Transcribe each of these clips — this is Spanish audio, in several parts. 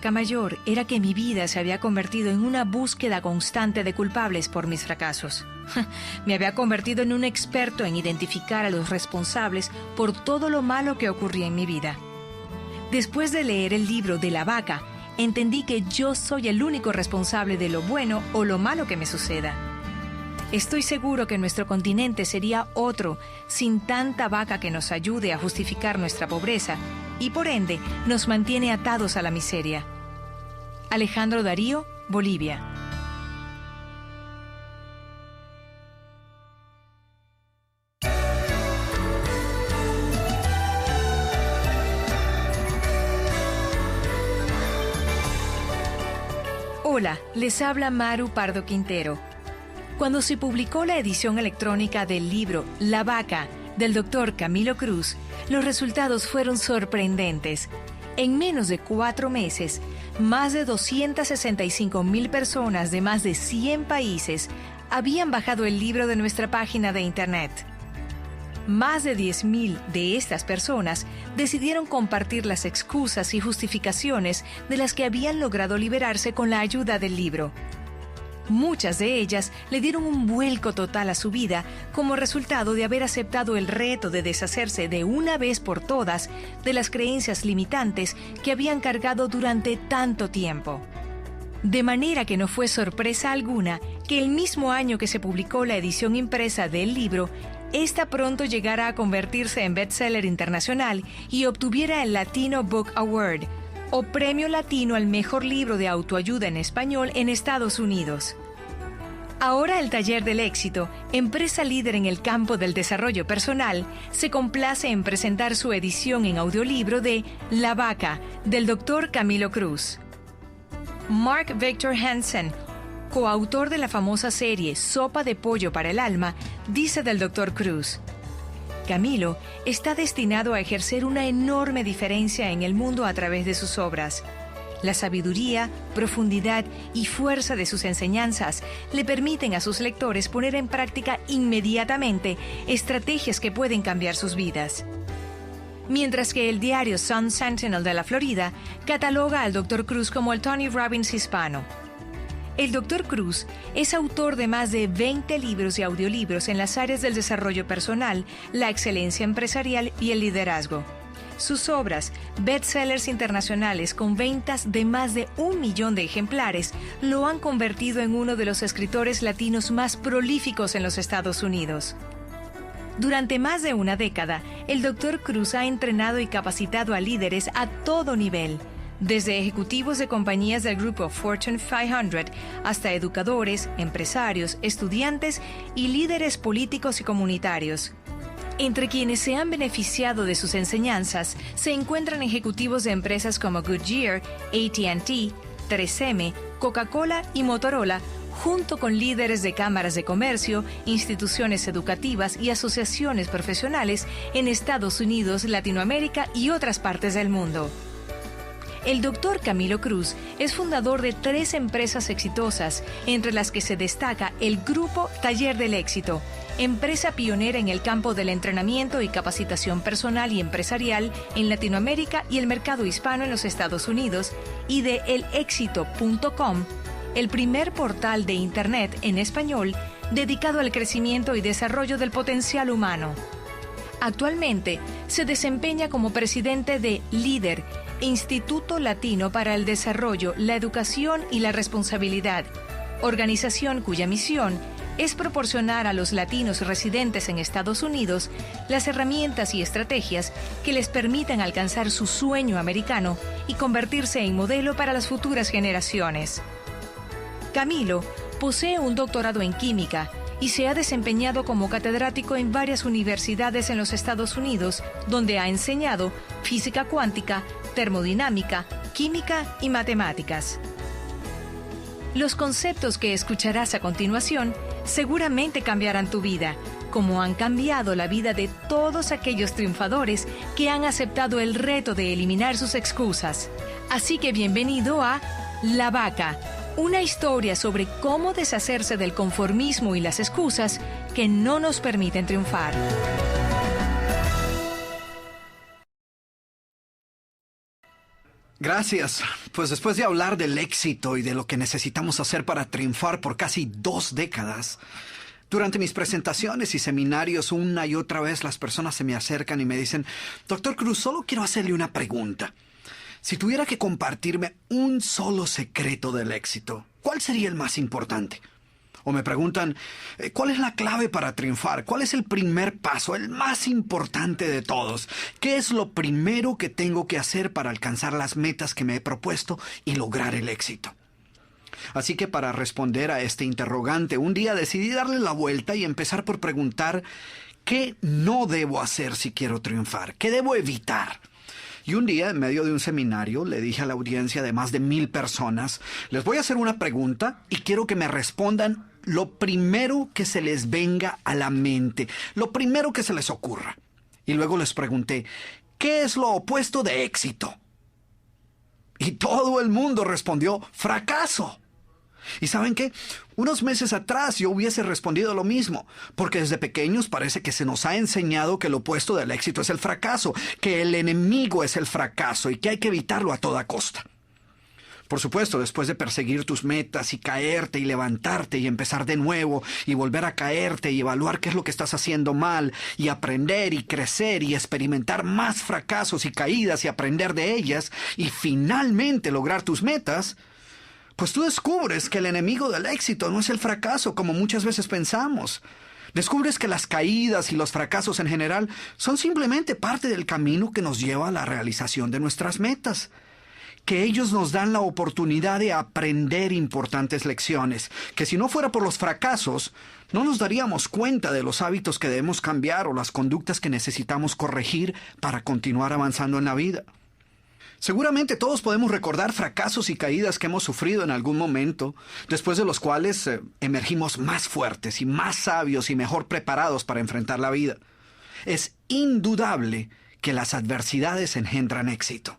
vaca mayor era que mi vida se había convertido en una búsqueda constante de culpables por mis fracasos. Me había convertido en un experto en identificar a los responsables por todo lo malo que ocurría en mi vida. Después de leer el libro de la vaca, entendí que yo soy el único responsable de lo bueno o lo malo que me suceda. Estoy seguro que nuestro continente sería otro sin tanta vaca que nos ayude a justificar nuestra pobreza y por ende nos mantiene atados a la miseria. Alejandro Darío, Bolivia. Hola, les habla Maru Pardo Quintero. Cuando se publicó la edición electrónica del libro La Vaca, del Dr. Camilo Cruz, los resultados fueron sorprendentes. En menos de 4 meses, más de 265,000 personas de más de 100 países habían bajado el libro de nuestra página de internet. Más de 10,000 de estas personas decidieron compartir las excusas y justificaciones de las que habían logrado liberarse con la ayuda del libro. Muchas de ellas le dieron un vuelco total a su vida como resultado de haber aceptado el reto de deshacerse de una vez por todas de las creencias limitantes que habían cargado durante tanto tiempo. De manera que no fue sorpresa alguna que el mismo año que se publicó la edición impresa del libro, esta pronto llegara a convertirse en bestseller internacional y obtuviera el Latino Book Award, o Premio Latino al Mejor Libro de Autoayuda en Español en Estados Unidos. Ahora el Taller del Éxito, empresa líder en el campo del desarrollo personal, se complace en presentar su edición en audiolibro de La Vaca, del Dr. Camilo Cruz. Mark Victor Hansen, coautor de la famosa serie Sopa de Pollo para el Alma, dice del Dr. Cruz: Camilo está destinado a ejercer una enorme diferencia en el mundo a través de sus obras. La sabiduría, profundidad y fuerza de sus enseñanzas le permiten a sus lectores poner en práctica inmediatamente estrategias que pueden cambiar sus vidas. Mientras que el diario Sun Sentinel de la Florida cataloga al Dr. Cruz como el Tony Robbins hispano. El Dr. Cruz es autor de más de 20 libros y audiolibros en las áreas del desarrollo personal, la excelencia empresarial y el liderazgo. Sus obras, bestsellers internacionales con ventas de más de 1 millón de ejemplares, lo han convertido en uno de los escritores latinos más prolíficos en los Estados Unidos. Durante más de una década, el Dr. Cruz ha entrenado y capacitado a líderes a todo nivel, desde ejecutivos de compañías del grupo Fortune 500 hasta educadores, empresarios, estudiantes y líderes políticos y comunitarios. Entre quienes se han beneficiado de sus enseñanzas se encuentran ejecutivos de empresas como Goodyear, AT&T, 3M, Coca-Cola y Motorola, junto con líderes de cámaras de comercio, instituciones educativas y asociaciones profesionales en Estados Unidos, Latinoamérica y otras partes del mundo. El Dr. Camilo Cruz es fundador de 3 empresas exitosas, entre las que se destaca el Grupo Taller del Éxito, empresa pionera en el campo del entrenamiento y capacitación personal y empresarial en Latinoamérica y el mercado hispano en los Estados Unidos, y de elexito.com, el primer portal de Internet en español dedicado al crecimiento y desarrollo del potencial humano. Actualmente se desempeña como presidente de LEADER, Instituto Latino para el Desarrollo, la Educación y la Responsabilidad, organización cuya misión es proporcionar a los latinos residentes en Estados Unidos las herramientas y estrategias que les permitan alcanzar su sueño americano y convertirse en modelo para las futuras generaciones. Camilo posee un doctorado en química y se ha desempeñado como catedrático en varias universidades en los Estados Unidos, donde ha enseñado física cuántica, termodinámica, química y matemáticas. Los conceptos que escucharás a continuación seguramente cambiarán tu vida, como han cambiado la vida de todos aquellos triunfadores que han aceptado el reto de eliminar sus excusas. Así que bienvenido a La Vaca, una historia sobre cómo deshacerse del conformismo y las excusas que no nos permiten triunfar. Gracias. Pues después de hablar del éxito y de lo que necesitamos hacer para triunfar por casi 2 décadas, durante mis presentaciones y seminarios una y otra vez las personas se me acercan y me dicen, Doctor Cruz, solo quiero hacerle una pregunta. Si tuviera que compartirme un solo secreto del éxito, ¿cuál sería el más importante? O me preguntan, ¿cuál es la clave para triunfar? ¿Cuál es el primer paso, el más importante de todos? ¿Qué es lo primero que tengo que hacer para alcanzar las metas que me he propuesto y lograr el éxito? Así que para responder a este interrogante, un día decidí darle la vuelta y empezar por preguntar, ¿qué no debo hacer si quiero triunfar? ¿Qué debo evitar? Y un día, en medio de un seminario, le dije a la audiencia de más de 1000 personas, les voy a hacer una pregunta y quiero que me respondan lo primero que se les venga a la mente, lo primero que se les ocurra. Y luego les pregunté, ¿qué es lo opuesto de éxito? Y todo el mundo respondió, fracaso. ¿Y saben qué? Unos meses atrás yo hubiese respondido lo mismo, porque desde pequeños parece que se nos ha enseñado que lo opuesto del éxito es el fracaso, que el enemigo es el fracaso y que hay que evitarlo a toda costa. Por supuesto, después de perseguir tus metas y caerte y levantarte y empezar de nuevo y volver a caerte y evaluar qué es lo que estás haciendo mal y aprender y crecer y experimentar más fracasos y caídas y aprender de ellas y finalmente lograr tus metas, pues tú descubres que el enemigo del éxito no es el fracaso como muchas veces pensamos. Descubres que las caídas y los fracasos en general son simplemente parte del camino que nos lleva a la realización de nuestras metas. Que ellos nos dan la oportunidad de aprender importantes lecciones, que si no fuera por los fracasos, no nos daríamos cuenta de los hábitos que debemos cambiar o las conductas que necesitamos corregir para continuar avanzando en la vida. Seguramente todos podemos recordar fracasos y caídas que hemos sufrido en algún momento, después de los cuales emergimos más fuertes y más sabios y mejor preparados para enfrentar la vida. Es indudable que las adversidades engendran éxito.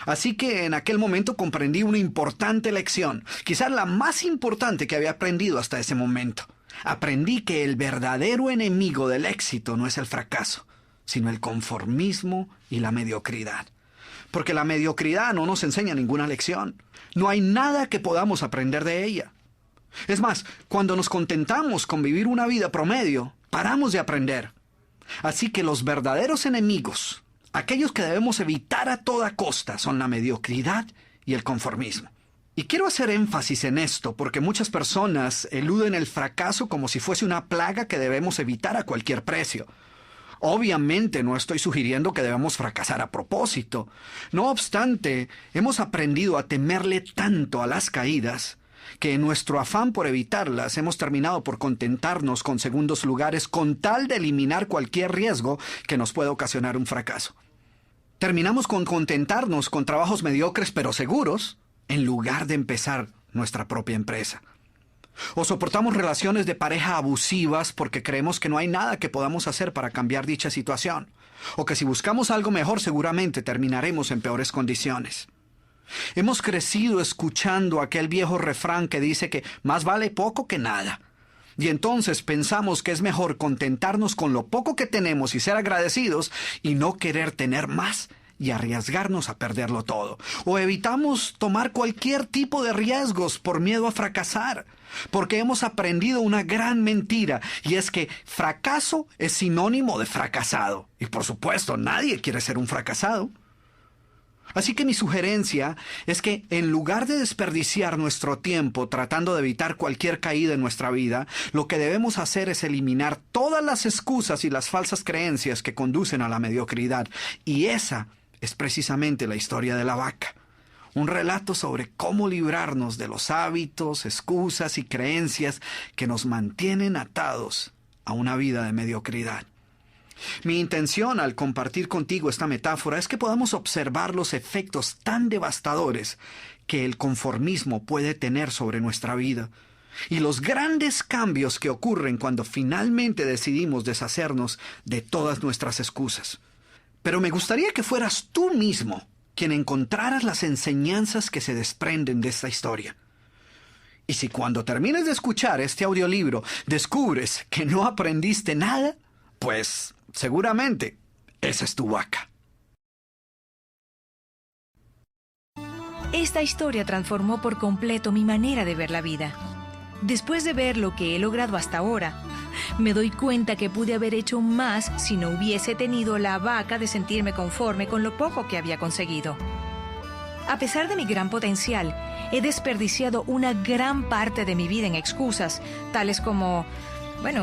Así que en aquel momento comprendí una importante lección, quizás la más importante que había aprendido hasta ese momento. Aprendí que el verdadero enemigo del éxito no es el fracaso, sino el conformismo y la mediocridad. Porque la mediocridad no nos enseña ninguna lección. No hay nada que podamos aprender de ella. Es más, cuando nos contentamos con vivir una vida promedio, paramos de aprender. Así que los verdaderos enemigos, aquellos que debemos evitar a toda costa, son la mediocridad y el conformismo. Y quiero hacer énfasis en esto porque muchas personas eluden el fracaso como si fuese una plaga que debemos evitar a cualquier precio. Obviamente no estoy sugiriendo que debamos fracasar a propósito. No obstante, hemos aprendido a temerle tanto a las caídas que en nuestro afán por evitarlas hemos terminado por contentarnos con segundos lugares con tal de eliminar cualquier riesgo que nos pueda ocasionar un fracaso. Terminamos con contentarnos con trabajos mediocres pero seguros en lugar de empezar nuestra propia empresa. O soportamos relaciones de pareja abusivas porque creemos que no hay nada que podamos hacer para cambiar dicha situación. O que si buscamos algo mejor seguramente terminaremos en peores condiciones. Hemos crecido escuchando aquel viejo refrán que dice que más vale poco que nada. Y entonces pensamos que es mejor contentarnos con lo poco que tenemos y ser agradecidos y no querer tener más y arriesgarnos a perderlo todo. O evitamos tomar cualquier tipo de riesgos por miedo a fracasar. Porque hemos aprendido una gran mentira, y es que fracaso es sinónimo de fracasado. Y por supuesto, nadie quiere ser un fracasado. Así que mi sugerencia es que en lugar de desperdiciar nuestro tiempo tratando de evitar cualquier caída en nuestra vida, lo que debemos hacer es eliminar todas las excusas y las falsas creencias que conducen a la mediocridad. Y esa es precisamente la historia de la vaca. Un relato sobre cómo librarnos de los hábitos, excusas y creencias que nos mantienen atados a una vida de mediocridad. Mi intención al compartir contigo esta metáfora es que podamos observar los efectos tan devastadores que el conformismo puede tener sobre nuestra vida y los grandes cambios que ocurren cuando finalmente decidimos deshacernos de todas nuestras excusas. Pero me gustaría que fueras tú mismo quien encontraras las enseñanzas que se desprenden de esta historia. Y si cuando termines de escuchar este audiolibro descubres que no aprendiste nada, pues seguramente esa es tu vaca. Esta historia transformó por completo mi manera de ver la vida. Después de ver lo que he logrado hasta ahora, me doy cuenta que pude haber hecho más si no hubiese tenido la vaca de sentirme conforme con lo poco que había conseguido. A pesar de mi gran potencial, he desperdiciado una gran parte de mi vida en excusas, tales como,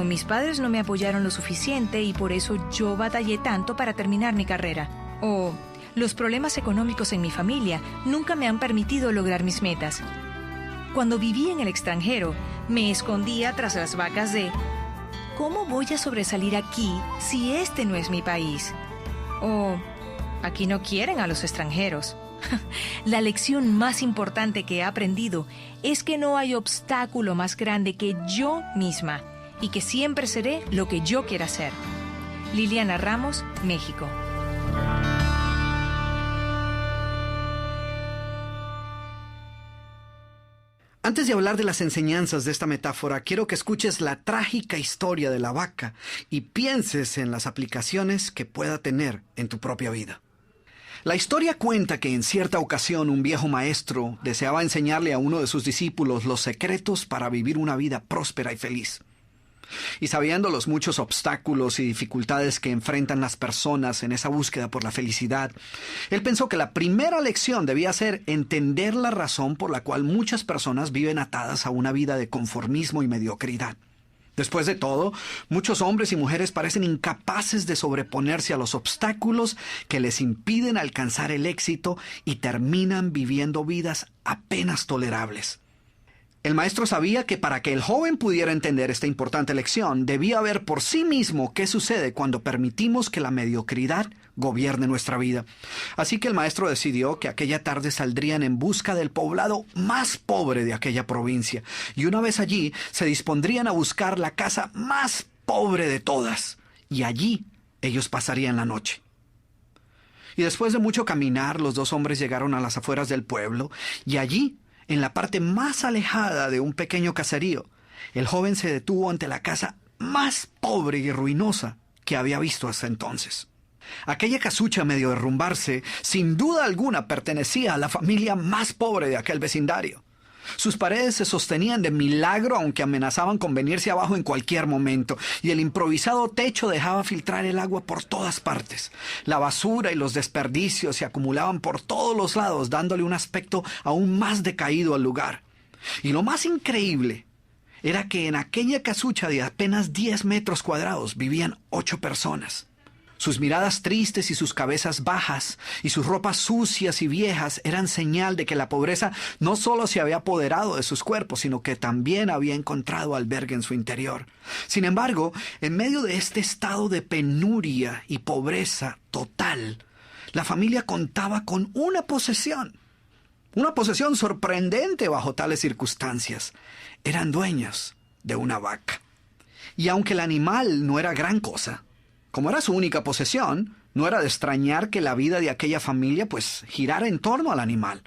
mis padres no me apoyaron lo suficiente y por eso yo batallé tanto para terminar mi carrera. O, los problemas económicos en mi familia nunca me han permitido lograr mis metas. Cuando viví en el extranjero, me escondía tras las vacas de ¿cómo voy a sobresalir aquí si este no es mi país? O aquí no quieren a los extranjeros. La lección más importante que he aprendido es que no hay obstáculo más grande que yo misma y que siempre seré lo que yo quiera ser. Liliana Ramos, México. Antes de hablar de las enseñanzas de esta metáfora, quiero que escuches la trágica historia de la vaca y pienses en las aplicaciones que pueda tener en tu propia vida. La historia cuenta que en cierta ocasión un viejo maestro deseaba enseñarle a uno de sus discípulos los secretos para vivir una vida próspera y feliz. Y sabiendo los muchos obstáculos y dificultades que enfrentan las personas en esa búsqueda por la felicidad, él pensó que la primera lección debía ser entender la razón por la cual muchas personas viven atadas a una vida de conformismo y mediocridad. Después de todo, muchos hombres y mujeres parecen incapaces de sobreponerse a los obstáculos que les impiden alcanzar el éxito y terminan viviendo vidas apenas tolerables. El maestro sabía que para que el joven pudiera entender esta importante lección, debía ver por sí mismo qué sucede cuando permitimos que la mediocridad gobierne nuestra vida. Así que el maestro decidió que aquella tarde saldrían en busca del poblado más pobre de aquella provincia, y una vez allí se dispondrían a buscar la casa más pobre de todas, y allí ellos pasarían la noche. Y después de mucho caminar, los dos hombres llegaron a las afueras del pueblo, y allí, en la parte más alejada de un pequeño caserío, el joven se detuvo ante la casa más pobre y ruinosa que había visto hasta entonces. Aquella casucha a medio derrumbarse, sin duda alguna pertenecía a la familia más pobre de aquel vecindario. Sus paredes se sostenían de milagro, aunque amenazaban con venirse abajo en cualquier momento, y el improvisado techo dejaba filtrar el agua por todas partes. La basura y los desperdicios se acumulaban por todos los lados, dándole un aspecto aún más decaído al lugar. Y lo más increíble era que en aquella casucha de apenas 10 metros cuadrados vivían 8 personas. Sus miradas tristes y sus cabezas bajas y sus ropas sucias y viejas eran señal de que la pobreza no solo se había apoderado de sus cuerpos, sino que también había encontrado albergue en su interior. Sin embargo, en medio de este estado de penuria y pobreza total, la familia contaba con una posesión sorprendente bajo tales circunstancias. Eran dueños de una vaca. Y aunque el animal no era gran cosa, como era su única posesión, no era de extrañar que la vida de aquella familia girara en torno al animal.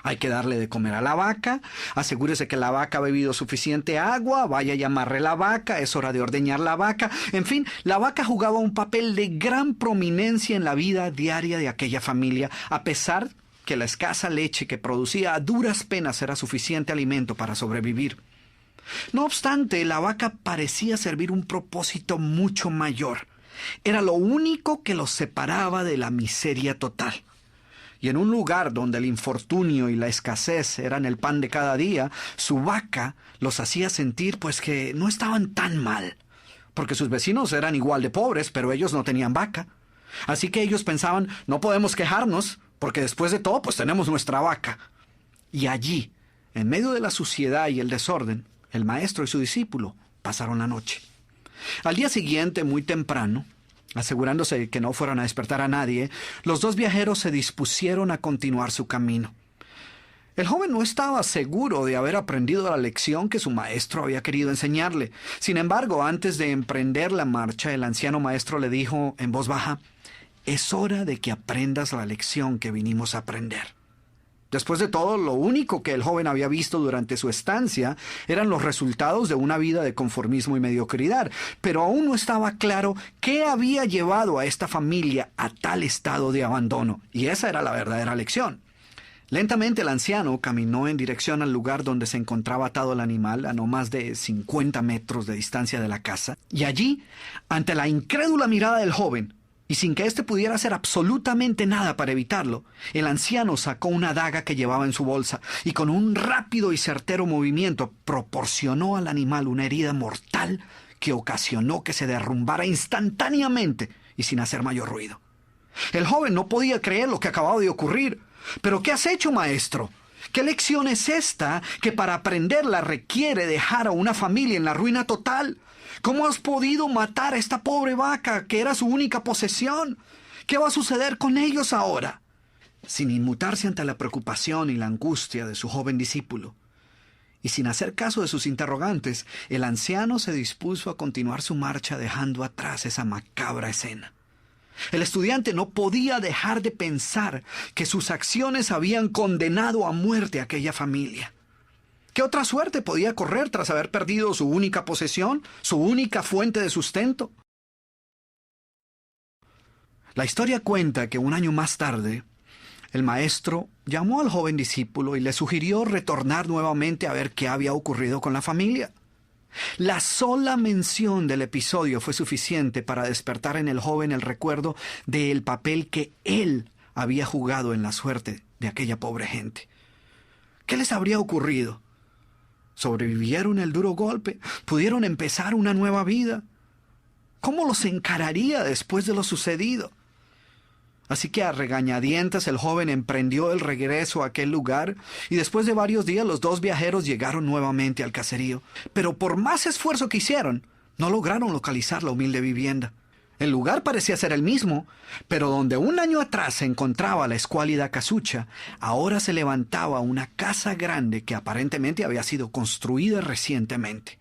Hay que darle de comer a la vaca, asegúrese que la vaca ha bebido suficiente agua, vaya a llamarle la vaca, es hora de ordeñar la vaca. En fin, la vaca jugaba un papel de gran prominencia en la vida diaria de aquella familia, a pesar que la escasa leche que producía a duras penas era suficiente alimento para sobrevivir. No obstante, la vaca parecía servir un propósito mucho mayor. Era lo único que los separaba de la miseria total. Y en un lugar donde el infortunio y la escasez eran el pan de cada día, su vaca los hacía sentir que no estaban tan mal, porque sus vecinos eran igual de pobres, pero ellos no tenían vaca. Así que ellos pensaban, no podemos quejarnos, porque después de todo, tenemos nuestra vaca. Y allí, en medio de la suciedad y el desorden, el maestro y su discípulo pasaron la noche. Al día siguiente, muy temprano, asegurándose de que no fueran a despertar a nadie, los dos viajeros se dispusieron a continuar su camino. El joven no estaba seguro de haber aprendido la lección que su maestro había querido enseñarle. Sin embargo, antes de emprender la marcha, el anciano maestro le dijo en voz baja: «Es hora de que aprendas la lección que vinimos a aprender». Después de todo, lo único que el joven había visto durante su estancia eran los resultados de una vida de conformismo y mediocridad, pero aún no estaba claro qué había llevado a esta familia a tal estado de abandono, y esa era la verdadera lección. Lentamente el anciano caminó en dirección al lugar donde se encontraba atado el animal, a no más de 50 metros de distancia de la casa, y allí, ante la incrédula mirada del joven, y sin que éste pudiera hacer absolutamente nada para evitarlo, el anciano sacó una daga que llevaba en su bolsa y con un rápido y certero movimiento proporcionó al animal una herida mortal que ocasionó que se derrumbara instantáneamente y sin hacer mayor ruido. El joven no podía creer lo que acababa de ocurrir. «¿Pero qué has hecho, maestro? ¿Qué lección es esta que para aprenderla requiere dejar a una familia en la ruina total? ¿Cómo has podido matar a esta pobre vaca que era su única posesión? ¿Qué va a suceder con ellos ahora?» Sin inmutarse ante la preocupación y la angustia de su joven discípulo, y sin hacer caso de sus interrogantes, el anciano se dispuso a continuar su marcha dejando atrás esa macabra escena. El estudiante no podía dejar de pensar que sus acciones habían condenado a muerte a aquella familia. ¿Qué otra suerte podía correr tras haber perdido su única posesión, su única fuente de sustento? La historia cuenta que un año más tarde, el maestro llamó al joven discípulo y le sugirió retornar nuevamente a ver qué había ocurrido con la familia. La sola mención del episodio fue suficiente para despertar en el joven el recuerdo del papel que él había jugado en la suerte de aquella pobre gente. ¿Qué les habría ocurrido? ¿Sobrevivieron el duro golpe? ¿Pudieron empezar una nueva vida? ¿Cómo los encararía después de lo sucedido? Así que a regañadientes el joven emprendió el regreso a aquel lugar y después de varios días los dos viajeros llegaron nuevamente al caserío. Pero por más esfuerzo que hicieron, no lograron localizar la humilde vivienda. El lugar parecía ser el mismo, pero donde un año atrás se encontraba la escuálida casucha, ahora se levantaba una casa grande que aparentemente había sido construida recientemente.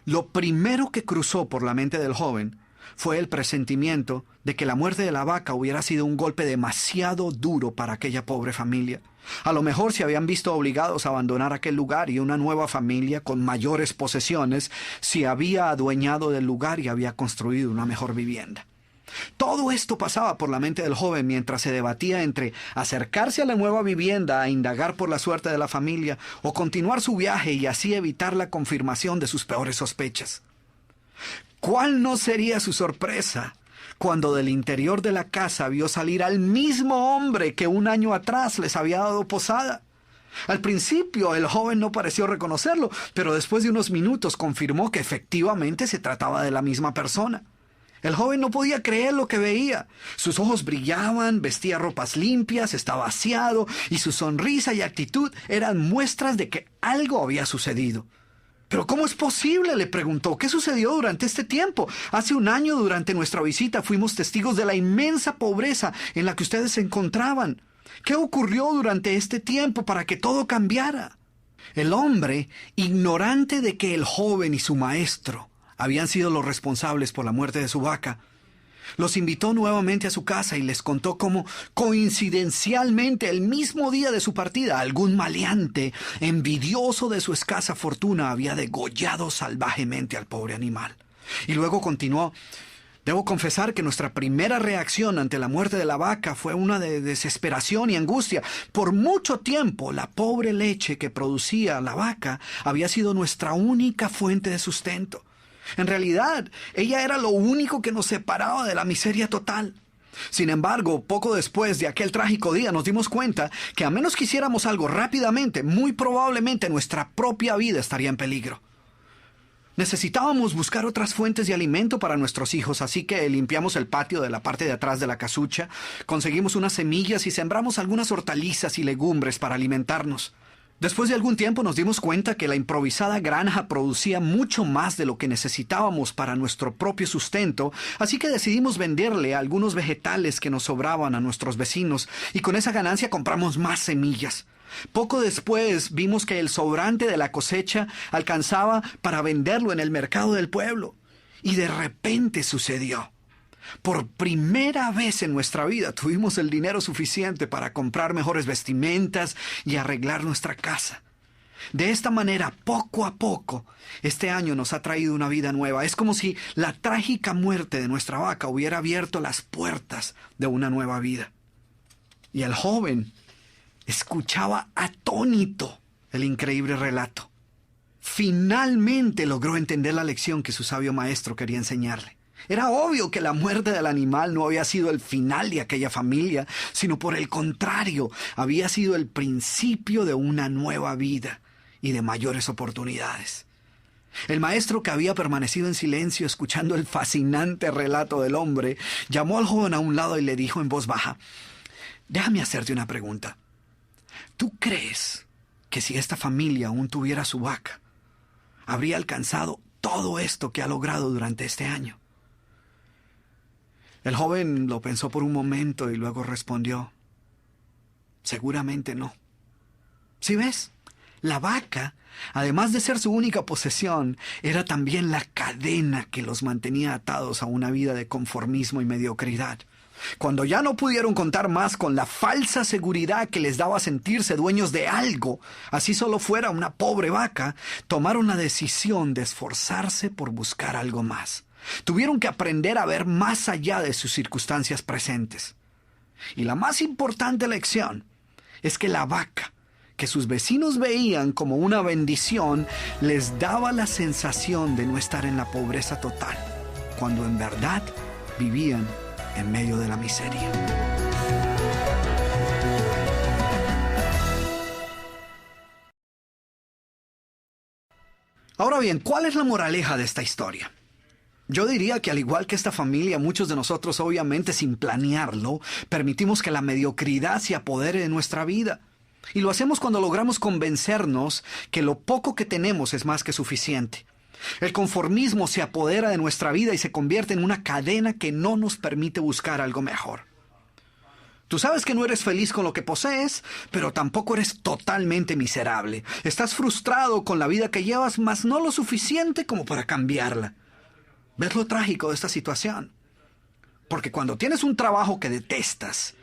Lo primero que cruzó por la mente del joven fue el presentimiento de que la muerte de la vaca hubiera sido un golpe demasiado duro para aquella pobre familia. A lo mejor se habían visto obligados a abandonar aquel lugar y una nueva familia con mayores posesiones se había adueñado del lugar y había construido una mejor vivienda. Todo esto pasaba por la mente del joven mientras se debatía entre acercarse a la nueva vivienda a indagar por la suerte de la familia o continuar su viaje y así evitar la confirmación de sus peores sospechas. ¿Cuál no sería su sorpresa cuando del interior de la casa vio salir al mismo hombre que un año atrás les había dado posada? Al principio el joven no pareció reconocerlo, pero después de unos minutos confirmó que efectivamente se trataba de la misma persona. El joven no podía creer lo que veía. Sus ojos brillaban, vestía ropas limpias, estaba aseado y su sonrisa y actitud eran muestras de que algo había sucedido. «¿Pero cómo es posible?», le preguntó. «¿Qué sucedió durante este tiempo? Hace un año, durante nuestra visita, fuimos testigos de la inmensa pobreza en la que ustedes se encontraban. ¿Qué ocurrió durante este tiempo para que todo cambiara?». El hombre, ignorante de que el joven y su maestro habían sido los responsables por la muerte de su vaca, los invitó nuevamente a su casa y les contó cómo, coincidencialmente, el mismo día de su partida, algún maleante, envidioso de su escasa fortuna, había degollado salvajemente al pobre animal. Y luego continuó: «Debo confesar que nuestra primera reacción ante la muerte de la vaca fue una de desesperación y angustia. Por mucho tiempo, la pobre leche que producía la vaca había sido nuestra única fuente de sustento. En realidad, ella era lo único que nos separaba de la miseria total. Sin embargo, poco después de aquel trágico día nos dimos cuenta que a menos que hiciéramos algo rápidamente, muy probablemente nuestra propia vida estaría en peligro. Necesitábamos buscar otras fuentes de alimento para nuestros hijos, así que limpiamos el patio de la parte de atrás de la casucha, conseguimos unas semillas y sembramos algunas hortalizas y legumbres para alimentarnos. Después de algún tiempo nos dimos cuenta que la improvisada granja producía mucho más de lo que necesitábamos para nuestro propio sustento, así que decidimos venderle algunos vegetales que nos sobraban a nuestros vecinos y con esa ganancia compramos más semillas. Poco después vimos que el sobrante de la cosecha alcanzaba para venderlo en el mercado del pueblo. Y de repente sucedió. Por primera vez en nuestra vida tuvimos el dinero suficiente para comprar mejores vestimentas y arreglar nuestra casa. De esta manera, poco a poco, este año nos ha traído una vida nueva. Es como si la trágica muerte de nuestra vaca hubiera abierto las puertas de una nueva vida». Y el joven, escuchaba atónito el increíble relato. Finalmente logró entender la lección que su sabio maestro quería enseñarle. Era obvio que la muerte del animal no había sido el final de aquella familia, sino por el contrario, había sido el principio de una nueva vida y de mayores oportunidades. El maestro, que había permanecido en silencio escuchando el fascinante relato del hombre, llamó al joven a un lado y le dijo en voz baja: «Déjame hacerte una pregunta. ¿Tú crees que si esta familia aún tuviera su vaca, habría alcanzado todo esto que ha logrado durante este año?» El joven lo pensó por un momento y luego respondió: «Seguramente no. ¿Sí ves? La vaca, además de ser su única posesión, era también la cadena que los mantenía atados a una vida de conformismo y mediocridad. Cuando ya no pudieron contar más con la falsa seguridad que les daba sentirse dueños de algo, así solo fuera una pobre vaca, tomaron la decisión de esforzarse por buscar algo más. Tuvieron que aprender a ver más allá de sus circunstancias presentes. Y la más importante lección es que la vaca, que sus vecinos veían como una bendición, les daba la sensación de no estar en la pobreza total, cuando en verdad vivían en medio de la miseria. Ahora bien, ¿cuál es la moraleja de esta historia? Yo diría que, al igual que esta familia, muchos de nosotros, obviamente sin planearlo, permitimos que la mediocridad se apodere de nuestra vida. Y lo hacemos cuando logramos convencernos que lo poco que tenemos es más que suficiente. El conformismo se apodera de nuestra vida y se convierte en una cadena que no nos permite buscar algo mejor. Tú sabes que no eres feliz con lo que posees, pero tampoco eres totalmente miserable. Estás frustrado con la vida que llevas, mas no lo suficiente como para cambiarla. ¿Ves lo trágico de esta situación? Porque cuando tienes un trabajo que detestas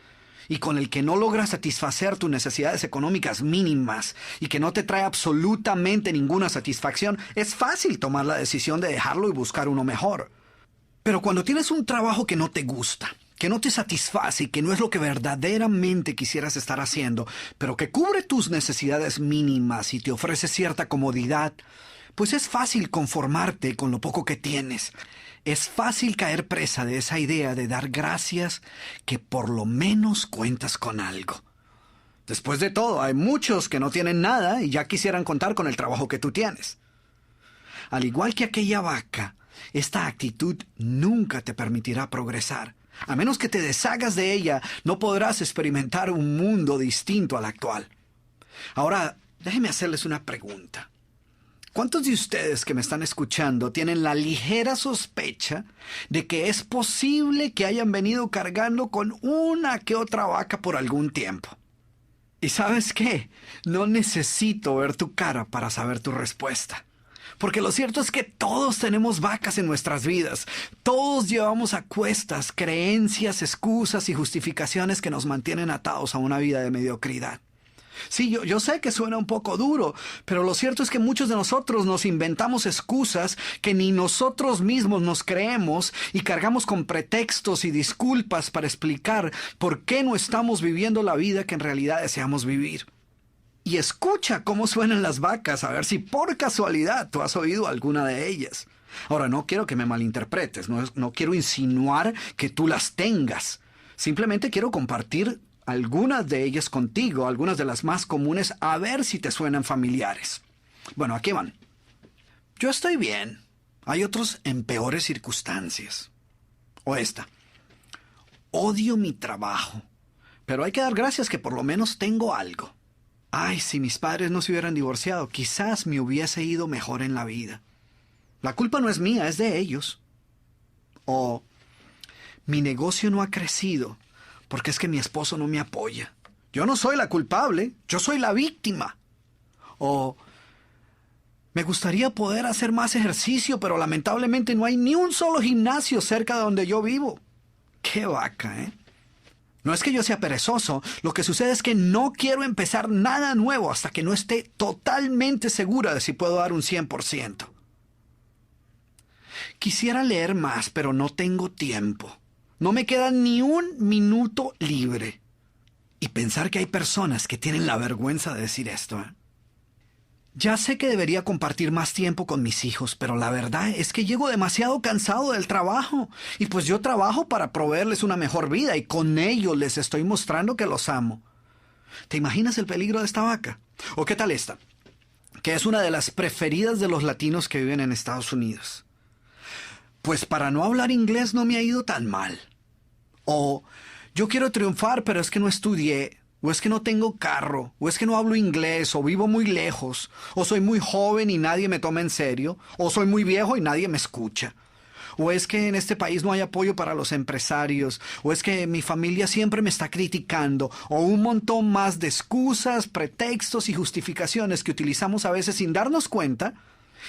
y con el que no logras satisfacer tus necesidades económicas mínimas y que no te trae absolutamente ninguna satisfacción, es fácil tomar la decisión de dejarlo y buscar uno mejor. Pero cuando tienes un trabajo que no te gusta, que no te satisface y que no es lo que verdaderamente quisieras estar haciendo, pero que cubre tus necesidades mínimas y te ofrece cierta comodidad, pues es fácil conformarte con lo poco que tienes. Es fácil caer presa de esa idea de dar gracias que por lo menos cuentas con algo. Después de todo, hay muchos que no tienen nada y ya quisieran contar con el trabajo que tú tienes. Al igual que aquella vaca, esta actitud nunca te permitirá progresar. A menos que te deshagas de ella, no podrás experimentar un mundo distinto al actual. Ahora, déjenme hacerles una pregunta. ¿Cuántos de ustedes que me están escuchando tienen la ligera sospecha de que es posible que hayan venido cargando con una que otra vaca por algún tiempo? ¿Y sabes qué? No necesito ver tu cara para saber tu respuesta. Porque lo cierto es que todos tenemos vacas en nuestras vidas. Todos llevamos a cuestas creencias, excusas y justificaciones que nos mantienen atados a una vida de mediocridad. Sí, yo sé que suena un poco duro, pero lo cierto es que muchos de nosotros nos inventamos excusas que ni nosotros mismos nos creemos y cargamos con pretextos y disculpas para explicar por qué no estamos viviendo la vida que en realidad deseamos vivir. Y escucha cómo suenan las vacas, a ver si por casualidad tú has oído alguna de ellas. Ahora, no quiero que me malinterpretes, no quiero insinuar que tú las tengas. Simplemente quiero compartir algunas de ellas contigo, algunas de las más comunes, a ver si te suenan familiares. Bueno, aquí van. Yo estoy bien. Hay otros en peores circunstancias. O esta. Odio mi trabajo, pero hay que dar gracias que por lo menos tengo algo. Ay, si mis padres no se hubieran divorciado, quizás me hubiese ido mejor en la vida. La culpa no es mía, es de ellos. O mi negocio no ha crecido porque es que mi esposo no me apoya. Yo no soy la culpable, yo soy la víctima. O me gustaría poder hacer más ejercicio, pero lamentablemente no hay ni un solo gimnasio cerca de donde yo vivo. ¡Qué vaca, eh! No es que yo sea perezoso, lo que sucede es que no quiero empezar nada nuevo hasta que no esté totalmente segura de si puedo dar un 100%. Quisiera leer más, pero no tengo tiempo. No me queda ni un minuto libre. Y pensar que hay personas que tienen la vergüenza de decir esto, ¿eh? Ya sé que debería compartir más tiempo con mis hijos, pero la verdad es que llego demasiado cansado del trabajo. Y pues yo trabajo para proveerles una mejor vida y con ello les estoy mostrando que los amo. ¿Te imaginas el peligro de esta vaca? ¿O qué tal esta? Que es una de las preferidas de los latinos que viven en Estados Unidos. Pues para no hablar inglés no me ha ido tan mal. O yo quiero triunfar, pero es que no estudié. O es que no tengo carro, o es que no hablo inglés, o vivo muy lejos, o soy muy joven y nadie me toma en serio, o soy muy viejo y nadie me escucha. O es que en este país no hay apoyo para los empresarios, o es que mi familia siempre me está criticando, o un montón más de excusas, pretextos y justificaciones que utilizamos a veces sin darnos cuenta,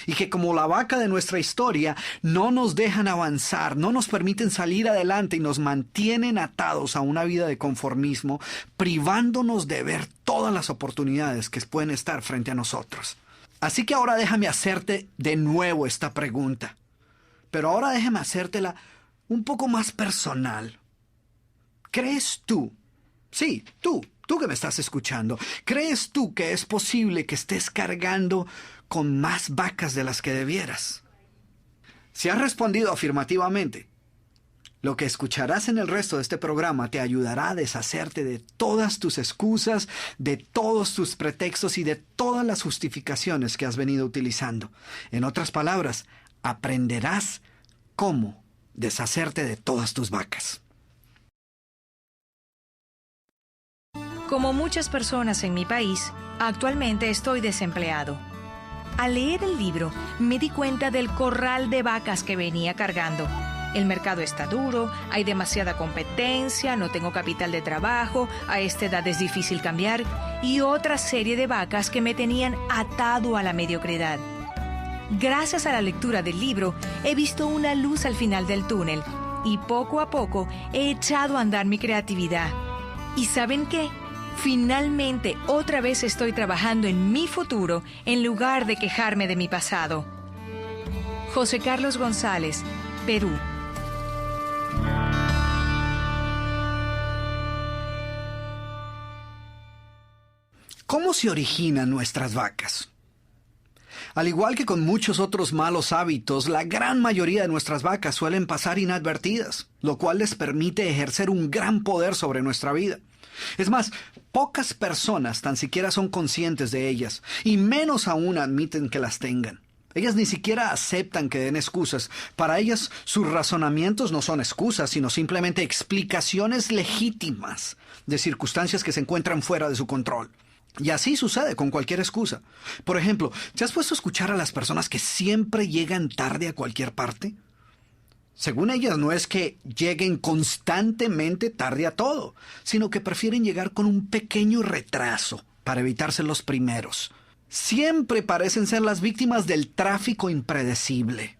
y que como la vaca de nuestra historia no nos dejan avanzar, no nos permiten salir adelante y nos mantienen atados a una vida de conformismo, privándonos de ver todas las oportunidades que pueden estar frente a nosotros. Así que ahora déjame hacerte de nuevo esta pregunta, pero ahora déjame hacértela un poco más personal. ¿Crees tú? Sí, tú que me estás escuchando, ¿crees tú que es posible que estés cargando con más vacas de las que debieras? Si has respondido afirmativamente, lo que escucharás en el resto de este programa te ayudará a deshacerte de todas tus excusas, de todos tus pretextos y de todas las justificaciones que has venido utilizando. En otras palabras, aprenderás cómo deshacerte de todas tus vacas. Como muchas personas en mi país, actualmente estoy desempleado. Al leer el libro, me di cuenta del corral de vacas que venía cargando. El mercado está duro, hay demasiada competencia, no tengo capital de trabajo, a esta edad es difícil cambiar, y otra serie de vacas que me tenían atado a la mediocridad. Gracias a la lectura del libro, he visto una luz al final del túnel, y poco a poco he echado a andar mi creatividad. ¿Y saben qué? Finalmente, otra vez estoy trabajando en mi futuro en lugar de quejarme de mi pasado. José Carlos González, Perú. ¿Cómo se originan nuestras vacas? Al igual que con muchos otros malos hábitos, la gran mayoría de nuestras vacas suelen pasar inadvertidas, lo cual les permite ejercer un gran poder sobre nuestra vida. Es más, pocas personas tan siquiera son conscientes de ellas, y menos aún admiten que las tengan. Ellas ni siquiera aceptan que den excusas. Para ellas, sus razonamientos no son excusas, sino simplemente explicaciones legítimas de circunstancias que se encuentran fuera de su control. Y así sucede con cualquier excusa. Por ejemplo, ¿te has puesto a escuchar a las personas que siempre llegan tarde a cualquier parte? Según ellas, no es que lleguen constantemente tarde a todo, sino que prefieren llegar con un pequeño retraso para evitarse los primeros. Siempre parecen ser las víctimas del tráfico impredecible.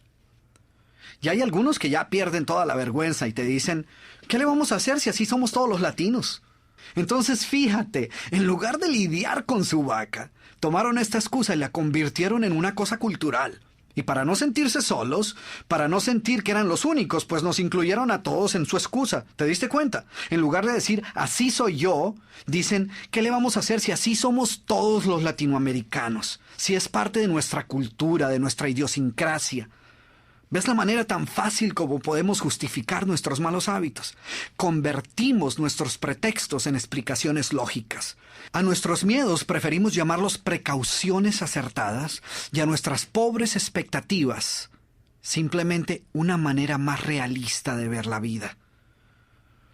Y hay algunos que ya pierden toda la vergüenza y te dicen, ¿qué le vamos a hacer si así somos todos los latinos? Entonces fíjate, en lugar de lidiar con su vaca, tomaron esta excusa y la convirtieron en una cosa cultural. Y para no sentirse solos, para no sentir que eran los únicos, pues nos incluyeron a todos en su excusa. ¿Te diste cuenta? En lugar de decir, así soy yo, dicen, ¿qué le vamos a hacer si así somos todos los latinoamericanos? Si es parte de nuestra cultura, de nuestra idiosincrasia. ¿Ves la manera tan fácil como podemos justificar nuestros malos hábitos? Convertimos nuestros pretextos en explicaciones lógicas. A nuestros miedos preferimos llamarlos precauciones acertadas y a nuestras pobres expectativas simplemente una manera más realista de ver la vida.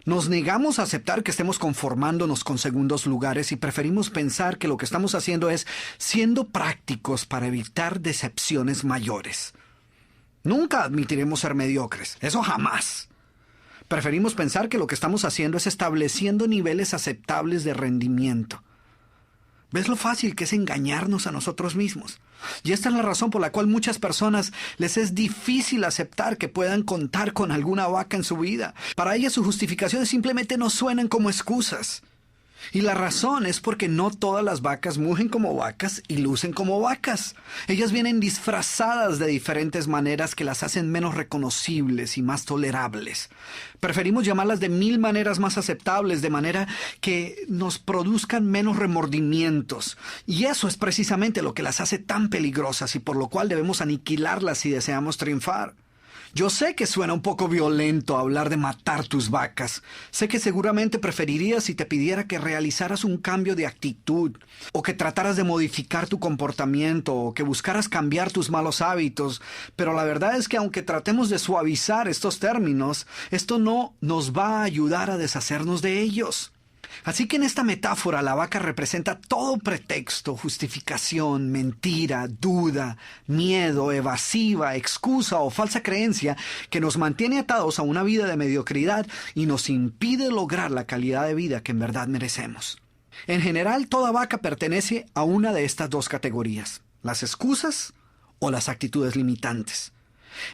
Nos negamos a aceptar que estemos conformándonos con segundos lugares y preferimos pensar que lo que estamos haciendo es siendo prácticos para evitar decepciones mayores. Nunca admitiremos ser mediocres, eso jamás. Preferimos pensar que lo que estamos haciendo es estableciendo niveles aceptables de rendimiento. ¿Ves lo fácil que es engañarnos a nosotros mismos? Y esta es la razón por la cual muchas personas les es difícil aceptar que puedan contar con alguna vaca en su vida. Para ellas sus justificaciones simplemente no suenan como excusas. Y la razón es porque no todas las vacas mugen como vacas y lucen como vacas. Ellas vienen disfrazadas de diferentes maneras que las hacen menos reconocibles y más tolerables. Preferimos llamarlas de 1000 maneras más aceptables, de manera que nos produzcan menos remordimientos. Y eso es precisamente lo que las hace tan peligrosas y por lo cual debemos aniquilarlas si deseamos triunfar. Yo sé que suena un poco violento hablar de matar tus vacas. Sé que seguramente preferirías si te pidiera que realizaras un cambio de actitud, o que trataras de modificar tu comportamiento, o que buscaras cambiar tus malos hábitos. Pero la verdad es que aunque tratemos de suavizar estos términos, esto no nos va a ayudar a deshacernos de ellos. Así que en esta metáfora la vaca representa todo pretexto, justificación, mentira, duda, miedo, evasiva, excusa o falsa creencia que nos mantiene atados a una vida de mediocridad y nos impide lograr la calidad de vida que en verdad merecemos. En general, toda vaca pertenece a una de estas dos categorías, las excusas o las actitudes limitantes.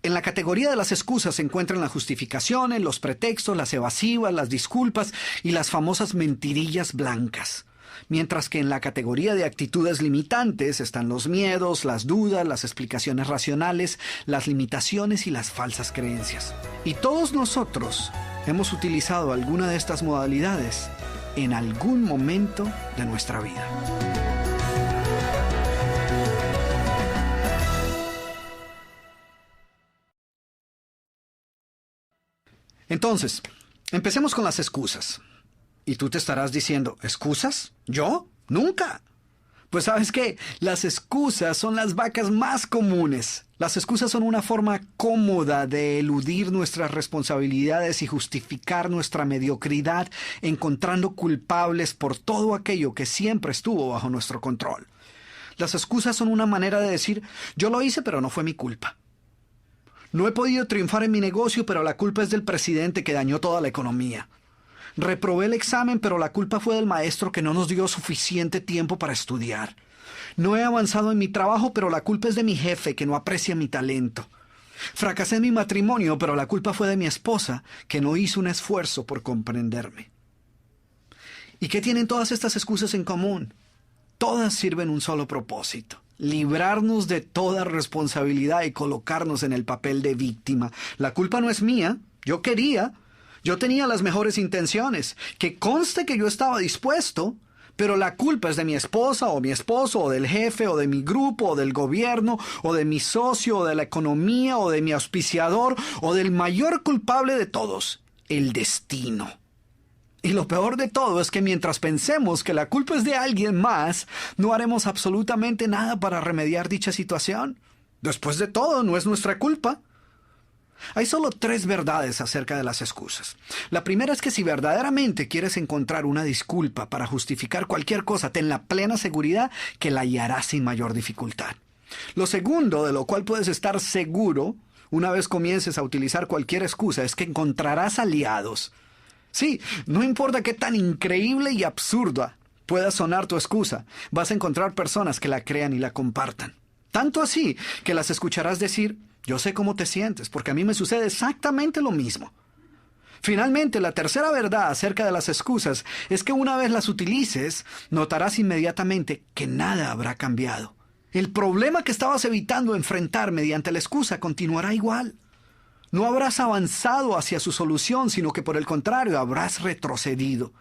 En la categoría de las excusas se encuentran las justificaciones, los pretextos, las evasivas, las disculpas y las famosas mentirillas blancas. Mientras que en la categoría de actitudes limitantes están los miedos, las dudas, las explicaciones racionales, las limitaciones y las falsas creencias. Y todos nosotros hemos utilizado alguna de estas modalidades en algún momento de nuestra vida. Entonces, empecemos con las excusas. Y tú te estarás diciendo, ¿excusas? ¿Yo? ¡Nunca! Pues ¿sabes qué? Las excusas son las vacas más comunes. Las excusas son una forma cómoda de eludir nuestras responsabilidades y justificar nuestra mediocridad, encontrando culpables por todo aquello que siempre estuvo bajo nuestro control. Las excusas son una manera de decir, yo lo hice pero no fue mi culpa. No he podido triunfar en mi negocio, pero la culpa es del presidente que dañó toda la economía. Reprobé el examen, pero la culpa fue del maestro que no nos dio suficiente tiempo para estudiar. No he avanzado en mi trabajo, pero la culpa es de mi jefe que no aprecia mi talento. Fracasé en mi matrimonio, pero la culpa fue de mi esposa que no hizo un esfuerzo por comprenderme. ¿Y qué tienen todas estas excusas en común? Todas sirven un solo propósito: librarnos de toda responsabilidad y colocarnos en el papel de víctima. La culpa no es mía, yo tenía las mejores intenciones, que conste que yo estaba dispuesto, pero la culpa es de mi esposa o mi esposo o del jefe o de mi grupo o del gobierno o de mi socio o de la economía o de mi auspiciador o del mayor culpable de todos, el destino. Y lo peor de todo es que mientras pensemos que la culpa es de alguien más, no haremos absolutamente nada para remediar dicha situación. Después de todo, no es nuestra culpa. Hay solo 3 verdades acerca de las excusas. La primera es que si verdaderamente quieres encontrar una disculpa para justificar cualquier cosa, ten la plena seguridad que la hallarás sin mayor dificultad. Lo segundo, de lo cual puedes estar seguro una vez comiences a utilizar cualquier excusa, es que encontrarás aliados. Sí, no importa qué tan increíble y absurda pueda sonar tu excusa, vas a encontrar personas que la crean y la compartan. Tanto así que las escucharás decir, yo sé cómo te sientes, porque a mí me sucede exactamente lo mismo. Finalmente, la tercera verdad acerca de las excusas es que una vez las utilices, notarás inmediatamente que nada habrá cambiado. El problema que estabas evitando enfrentar mediante la excusa continuará igual. No habrás avanzado hacia su solución, sino que por el contrario habrás retrocedido.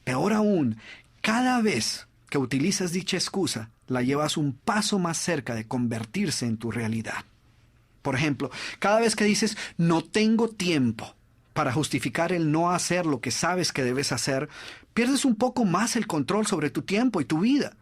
Peor aún, cada vez que utilizas dicha excusa, la llevas un paso más cerca de convertirse en tu realidad. Por ejemplo, cada vez que dices no tengo tiempo para justificar el no hacer lo que sabes que debes hacer, pierdes un poco más el control sobre tu tiempo y tu vida.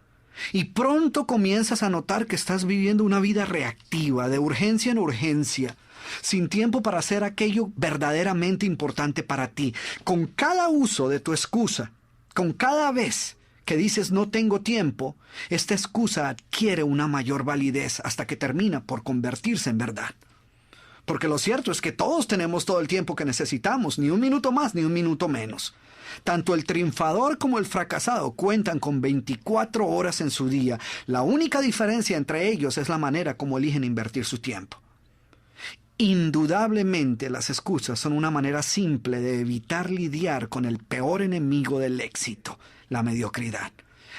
Y pronto comienzas a notar que estás viviendo una vida reactiva, de urgencia en urgencia, sin tiempo para hacer aquello verdaderamente importante para ti. Con cada uso de tu excusa, con cada vez que dices no tengo tiempo, esta excusa adquiere una mayor validez hasta que termina por convertirse en verdad. Porque lo cierto es que todos tenemos todo el tiempo que necesitamos, ni un minuto más ni un minuto menos. Tanto el triunfador como el fracasado cuentan con 24 horas en su día. La única diferencia entre ellos es la manera como eligen invertir su tiempo. Indudablemente las excusas son una manera simple de evitar lidiar con el peor enemigo del éxito, la mediocridad.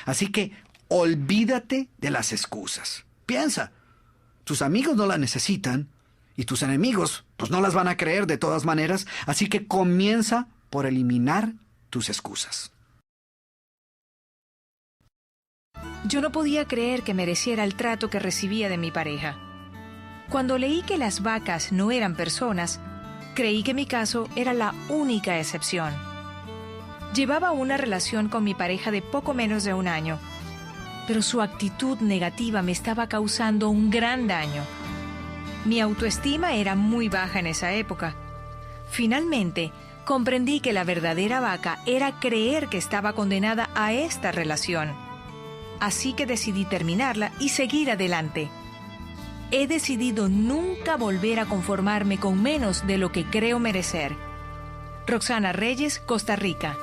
Así que olvídate de las excusas. Piensa, tus amigos no las necesitan y tus enemigos pues no las van a creer de todas maneras, así que comienza por eliminar tus excusas. Yo no podía creer que mereciera el trato que recibía de mi pareja. Cuando leí que las vacas no eran personas, creí que mi caso era la única excepción. Llevaba una relación con mi pareja de poco menos de un año, pero su actitud negativa me estaba causando un gran daño. Mi autoestima era muy baja en esa época. Finalmente, comprendí que la verdadera vaca era creer que estaba condenada a esta relación. Así que decidí terminarla y seguir adelante. He decidido nunca volver a conformarme con menos de lo que creo merecer. Roxana Reyes, Costa Rica.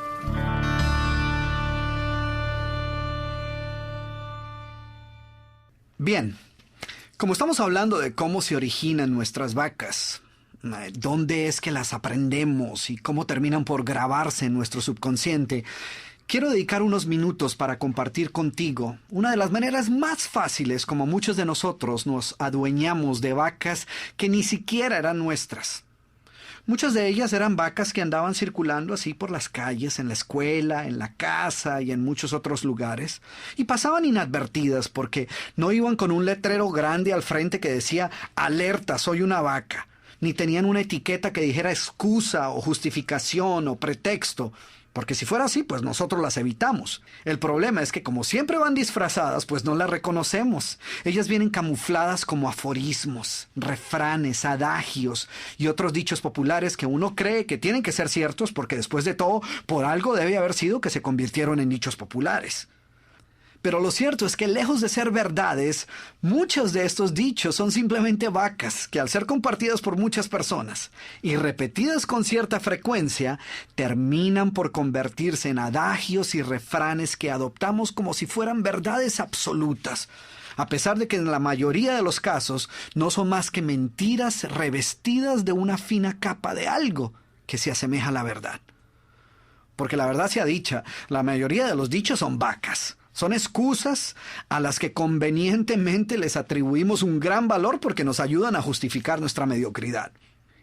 Bien, como estamos hablando de cómo se originan nuestras vacas, dónde es que las aprendemos y cómo terminan por grabarse en nuestro subconsciente, quiero dedicar unos minutos para compartir contigo una de las maneras más fáciles como muchos de nosotros nos adueñamos de vacas que ni siquiera eran nuestras. Muchas de ellas eran vacas que andaban circulando así por las calles, en la escuela, en la casa y en muchos otros lugares, y pasaban inadvertidas porque no iban con un letrero grande al frente que decía «Alerta, soy una vaca», ni tenían una etiqueta que dijera excusa o justificación o pretexto, porque si fuera así, pues nosotros las evitamos. El problema es que como siempre van disfrazadas, pues no las reconocemos. Ellas vienen camufladas como aforismos, refranes, adagios y otros dichos populares que uno cree que tienen que ser ciertos porque después de todo, por algo debe haber sido que se convirtieron en dichos populares. Pero lo cierto es que lejos de ser verdades, muchos de estos dichos son simplemente vacas que al ser compartidas por muchas personas y repetidas con cierta frecuencia, terminan por convertirse en adagios y refranes que adoptamos como si fueran verdades absolutas, a pesar de que en la mayoría de los casos no son más que mentiras revestidas de una fina capa de algo que se asemeja a la verdad. Porque la verdad sea dicha, la mayoría de los dichos son vacas. Son excusas a las que convenientemente les atribuimos un gran valor porque nos ayudan a justificar nuestra mediocridad.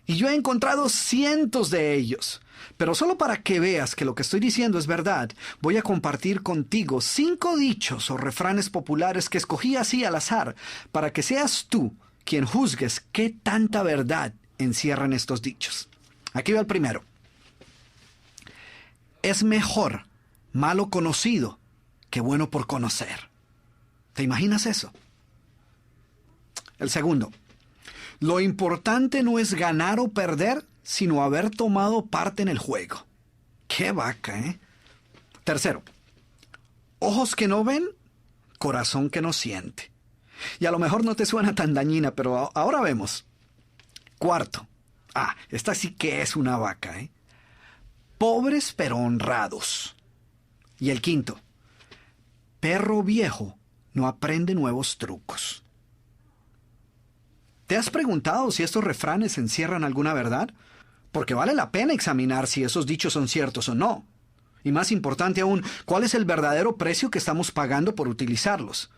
Y yo he encontrado cientos de ellos. Pero solo para que veas que lo que estoy diciendo es verdad, voy a compartir contigo 5 dichos o refranes populares que escogí así al azar para que seas tú quien juzgues qué tanta verdad encierran estos dichos. Aquí va el primero. Es mejor malo conocido que bueno por conocer. ¿Te imaginas eso? El segundo. Lo importante no es ganar o perder, sino haber tomado parte en el juego. ¡Qué vaca, eh! Tercero. Ojos que no ven, corazón que no siente. Y a lo mejor no te suena tan dañina, pero ahora vemos. Cuarto. Esta sí que es una vaca, eh. Pobres pero honrados. Y el quinto. Perro viejo no aprende nuevos trucos. ¿Te has preguntado si estos refranes encierran alguna verdad? Porque vale la pena examinar si esos dichos son ciertos o no. Y más importante aún, ¿cuál es el verdadero precio que estamos pagando por utilizarlos?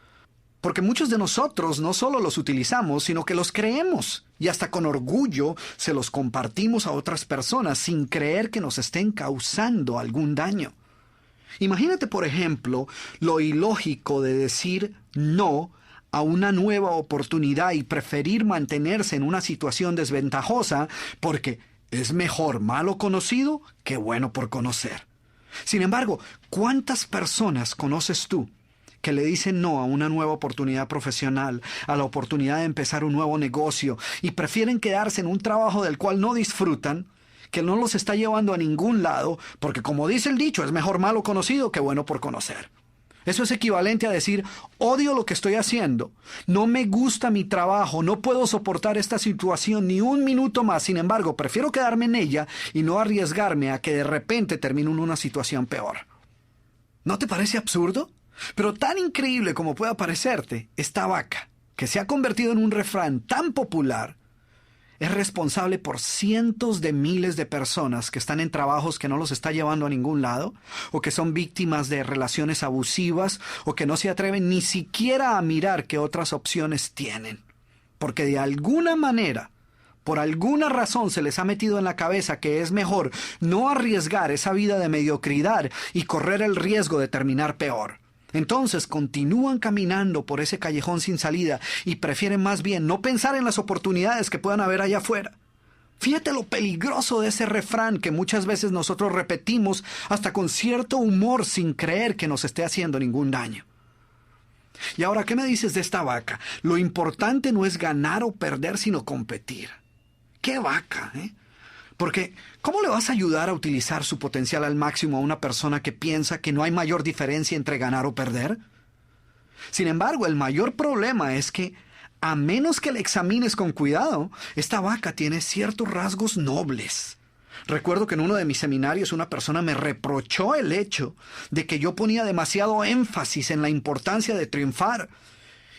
Porque muchos de nosotros no solo los utilizamos, sino que los creemos. Y hasta con orgullo se los compartimos a otras personas sin creer que nos estén causando algún daño. Imagínate, por ejemplo, lo ilógico de decir no a una nueva oportunidad y preferir mantenerse en una situación desventajosa porque es mejor malo conocido que bueno por conocer. Sin embargo, ¿cuántas personas conoces tú que le dicen no a una nueva oportunidad profesional, a la oportunidad de empezar un nuevo negocio y prefieren quedarse en un trabajo del cual no disfrutan, que no los está llevando a ningún lado, porque como dice el dicho, es mejor malo conocido que bueno por conocer? Eso es equivalente a decir, odio lo que estoy haciendo, no me gusta mi trabajo, no puedo soportar esta situación ni un minuto más, sin embargo, prefiero quedarme en ella y no arriesgarme a que de repente termine en una situación peor. ¿No te parece absurdo? Pero tan increíble como pueda parecerte, esta vaca, que se ha convertido en un refrán tan popular, es responsable por cientos de miles de personas que están en trabajos que no los está llevando a ningún lado, o que son víctimas de relaciones abusivas, o que no se atreven ni siquiera a mirar qué otras opciones tienen. Porque de alguna manera, por alguna razón se les ha metido en la cabeza que es mejor no arriesgar esa vida de mediocridad y correr el riesgo de terminar peor. Entonces continúan caminando por ese callejón sin salida y prefieren más bien no pensar en las oportunidades que puedan haber allá afuera. Fíjate lo peligroso de ese refrán que muchas veces nosotros repetimos hasta con cierto humor sin creer que nos esté haciendo ningún daño. Y ahora, ¿qué me dices de esta vaca? Lo importante no es ganar o perder, sino competir. ¡Qué vaca, eh! Porque, ¿cómo le vas a ayudar a utilizar su potencial al máximo a una persona que piensa que no hay mayor diferencia entre ganar o perder? Sin embargo, el mayor problema es que, a menos que la examines con cuidado, esta vaca tiene ciertos rasgos nobles. Recuerdo que en uno de mis seminarios una persona me reprochó el hecho de que yo ponía demasiado énfasis en la importancia de triunfar.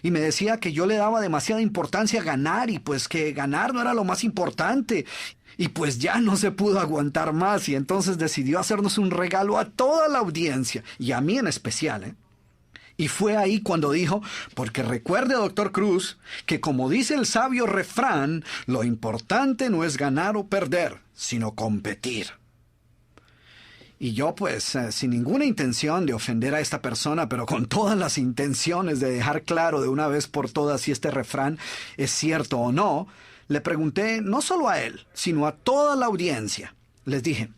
Y me decía que yo le daba demasiada importancia a ganar y pues que ganar no era lo más importante. Y pues ya no se pudo aguantar más y entonces decidió hacernos un regalo a toda la audiencia y a mí en especial, ¿eh? Y fue ahí cuando dijo, porque recuerde, doctor Cruz, que como dice el sabio refrán, lo importante no es ganar o perder, sino competir. Y yo pues, sin ninguna intención de ofender a esta persona, pero con todas las intenciones de dejar claro de una vez por todas si este refrán es cierto o no, le pregunté no solo a él, sino a toda la audiencia. Les dije,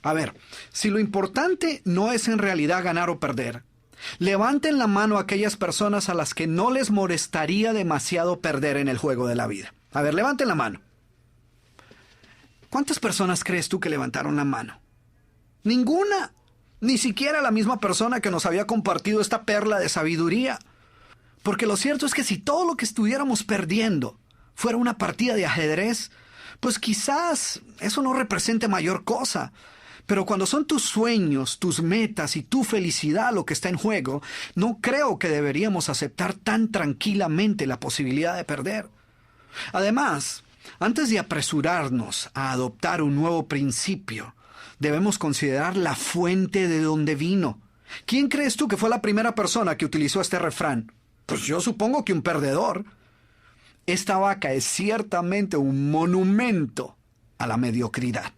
a ver, si lo importante no es en realidad ganar o perder, levanten la mano a aquellas personas a las que no les molestaría demasiado perder en el juego de la vida. A ver, levanten la mano. ¿Cuántas personas crees tú que levantaron la mano? Ninguna. Ni siquiera la misma persona que nos había compartido esta perla de sabiduría. Porque lo cierto es que si todo lo que estuviéramos perdiendo fuera una partida de ajedrez, pues quizás eso no represente mayor cosa. Pero cuando son tus sueños, tus metas y tu felicidad lo que está en juego, no creo que deberíamos aceptar tan tranquilamente la posibilidad de perder. Además, antes de apresurarnos a adoptar un nuevo principio, debemos considerar la fuente de donde vino. ¿Quién crees tú que fue la primera persona que utilizó este refrán? Pues yo supongo que un perdedor. Esta vaca es ciertamente un monumento a la mediocridad.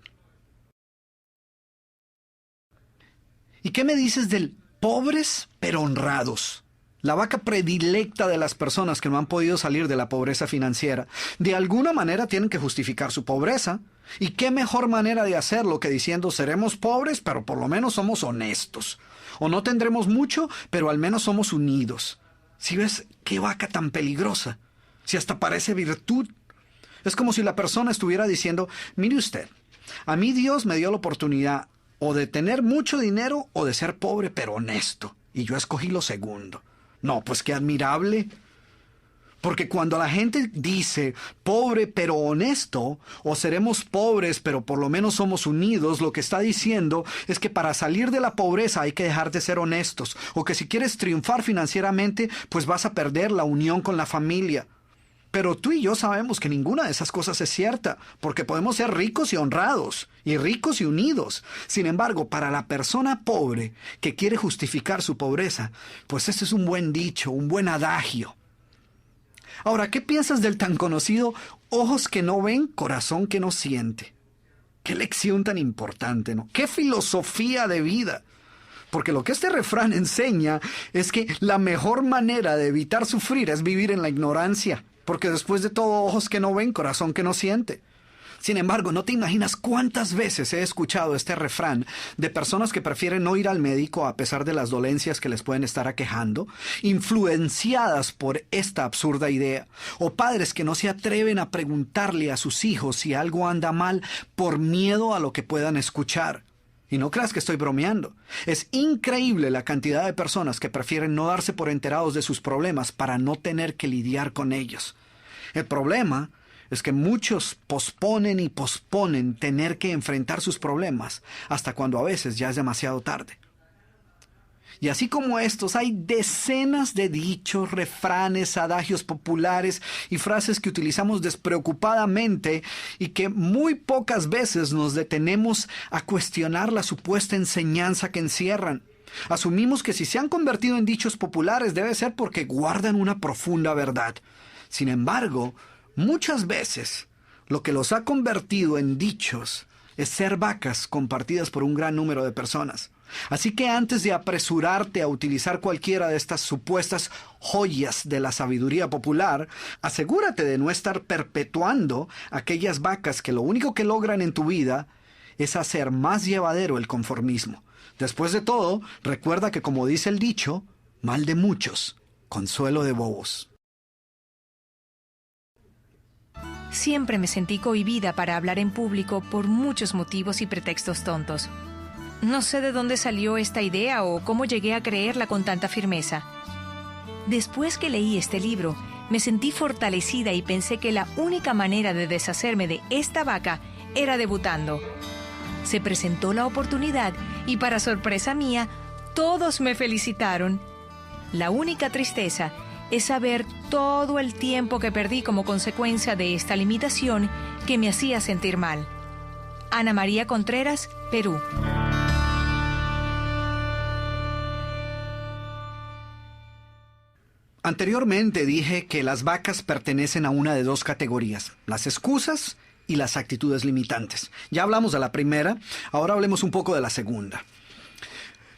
¿Y qué me dices del pobres pero honrados? La vaca predilecta de las personas que no han podido salir de la pobreza financiera. De alguna manera tienen que justificar su pobreza. ¿Y qué mejor manera de hacerlo que diciendo seremos pobres, pero por lo menos somos honestos? O no tendremos mucho, pero al menos somos unidos. ¿Sí ves qué vaca tan peligrosa? Si hasta parece virtud. Es como si la persona estuviera diciendo, mire usted, a mí Dios me dio la oportunidad o de tener mucho dinero o de ser pobre pero honesto. Y yo escogí lo segundo. No, pues qué admirable. Porque cuando la gente dice pobre pero honesto, o seremos pobres pero por lo menos somos unidos, lo que está diciendo es que para salir de la pobreza hay que dejar de ser honestos. O que si quieres triunfar financieramente, pues vas a perder la unión con la familia. Pero tú y yo sabemos que ninguna de esas cosas es cierta, porque podemos ser ricos y honrados, y ricos y unidos. Sin embargo, para la persona pobre que quiere justificar su pobreza, pues ese es un buen dicho, un buen adagio. Ahora, ¿qué piensas del tan conocido ojos que no ven, corazón que no siente? Qué lección tan importante, ¿no? Qué filosofía de vida. Porque lo que este refrán enseña es que la mejor manera de evitar sufrir es vivir en la ignorancia. Porque después de todo, ojos que no ven, corazón que no siente. Sin embargo, no te imaginas cuántas veces he escuchado este refrán de personas que prefieren no ir al médico a pesar de las dolencias que les pueden estar aquejando, influenciadas por esta absurda idea, o padres que no se atreven a preguntarle a sus hijos si algo anda mal por miedo a lo que puedan escuchar. Y no creas que estoy bromeando. Es increíble la cantidad de personas que prefieren no darse por enterados de sus problemas para no tener que lidiar con ellos. El problema es que muchos posponen y posponen tener que enfrentar sus problemas hasta cuando a veces ya es demasiado tarde. Y así como estos, hay decenas de dichos, refranes, adagios populares y frases que utilizamos despreocupadamente y que muy pocas veces nos detenemos a cuestionar la supuesta enseñanza que encierran. Asumimos que si se han convertido en dichos populares debe ser porque guardan una profunda verdad. Sin embargo, muchas veces lo que los ha convertido en dichos es ser vacas compartidas por un gran número de personas. Así que antes de apresurarte a utilizar cualquiera de estas supuestas joyas de la sabiduría popular, asegúrate de no estar perpetuando aquellas vacas que lo único que logran en tu vida es hacer más llevadero el conformismo. Después de todo, recuerda que como dice el dicho, mal de muchos, consuelo de bobos. Siempre me sentí cohibida para hablar en público por muchos motivos y pretextos tontos. No sé de dónde salió esta idea o cómo llegué a creerla con tanta firmeza. Después que leí este libro, me sentí fortalecida y pensé que la única manera de deshacerme de esta vaca era debutando. Se presentó la oportunidad y, para sorpresa mía, todos me felicitaron. La única tristeza es saber todo el tiempo que perdí como consecuencia de esta limitación que me hacía sentir mal. Ana María Contreras, Perú. Anteriormente dije que las vacas pertenecen a una de dos categorías, las excusas y las actitudes limitantes. Ya hablamos de la primera, ahora hablemos un poco de la segunda.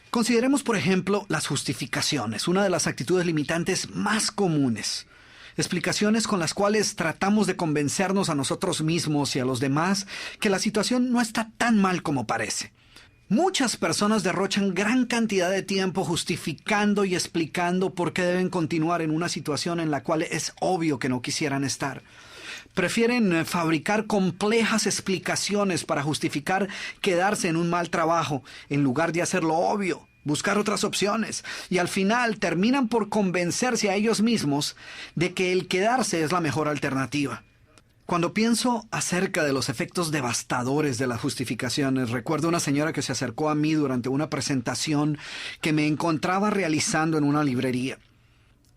Consideremos, por ejemplo, las justificaciones, una de las actitudes limitantes más comunes. Explicaciones con las cuales tratamos de convencernos a nosotros mismos y a los demás que la situación no está tan mal como parece. Muchas personas derrochan gran cantidad de tiempo justificando y explicando por qué deben continuar en una situación en la cual es obvio que no quisieran estar. Prefieren fabricar complejas explicaciones para justificar quedarse en un mal trabajo, en lugar de hacer lo obvio, buscar otras opciones, y al final terminan por convencerse a ellos mismos de que el quedarse es la mejor alternativa. Cuando pienso acerca de los efectos devastadores de las justificaciones, recuerdo una señora que se acercó a mí durante una presentación que me encontraba realizando en una librería.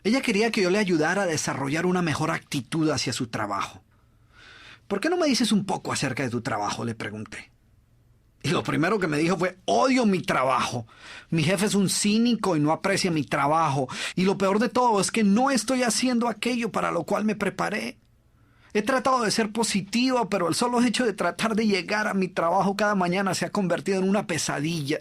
Ella quería que yo le ayudara a desarrollar una mejor actitud hacia su trabajo. ¿Por qué no me dices un poco acerca de tu trabajo?, le pregunté. Y lo primero que me dijo fue: odio mi trabajo. Mi jefe es un cínico y no aprecia mi trabajo. Y lo peor de todo es que no estoy haciendo aquello para lo cual me preparé. He tratado de ser positiva, pero el solo hecho de tratar de llegar a mi trabajo cada mañana se ha convertido en una pesadilla.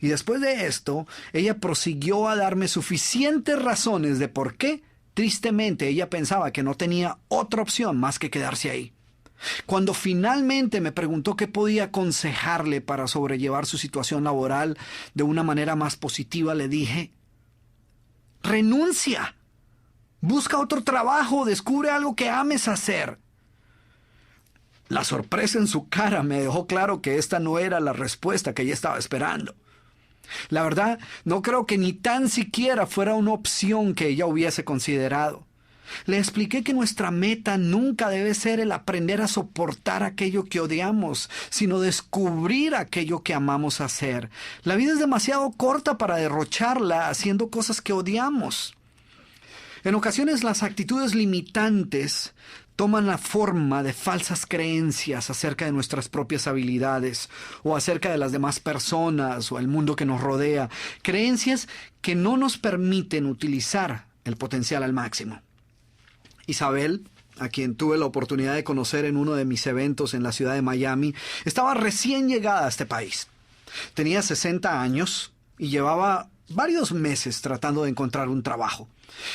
Y después de esto, ella prosiguió a darme suficientes razones de por qué, tristemente, ella pensaba que no tenía otra opción más que quedarse ahí. Cuando finalmente me preguntó qué podía aconsejarle para sobrellevar su situación laboral de una manera más positiva, le dije: renuncia. Busca otro trabajo, descubre algo que ames hacer. La sorpresa en su cara me dejó claro que esta no era la respuesta que ella estaba esperando. La verdad, no creo que ni tan siquiera fuera una opción que ella hubiese considerado. Le expliqué que nuestra meta nunca debe ser el aprender a soportar aquello que odiamos, sino descubrir aquello que amamos hacer. La vida es demasiado corta para derrocharla haciendo cosas que odiamos. En ocasiones las actitudes limitantes toman la forma de falsas creencias acerca de nuestras propias habilidades o acerca de las demás personas o el mundo que nos rodea. Creencias que no nos permiten utilizar el potencial al máximo. Isabel, a quien tuve la oportunidad de conocer en uno de mis eventos en la ciudad de Miami, estaba recién llegada a este país. Tenía 60 años y llevaba varios meses tratando de encontrar un trabajo.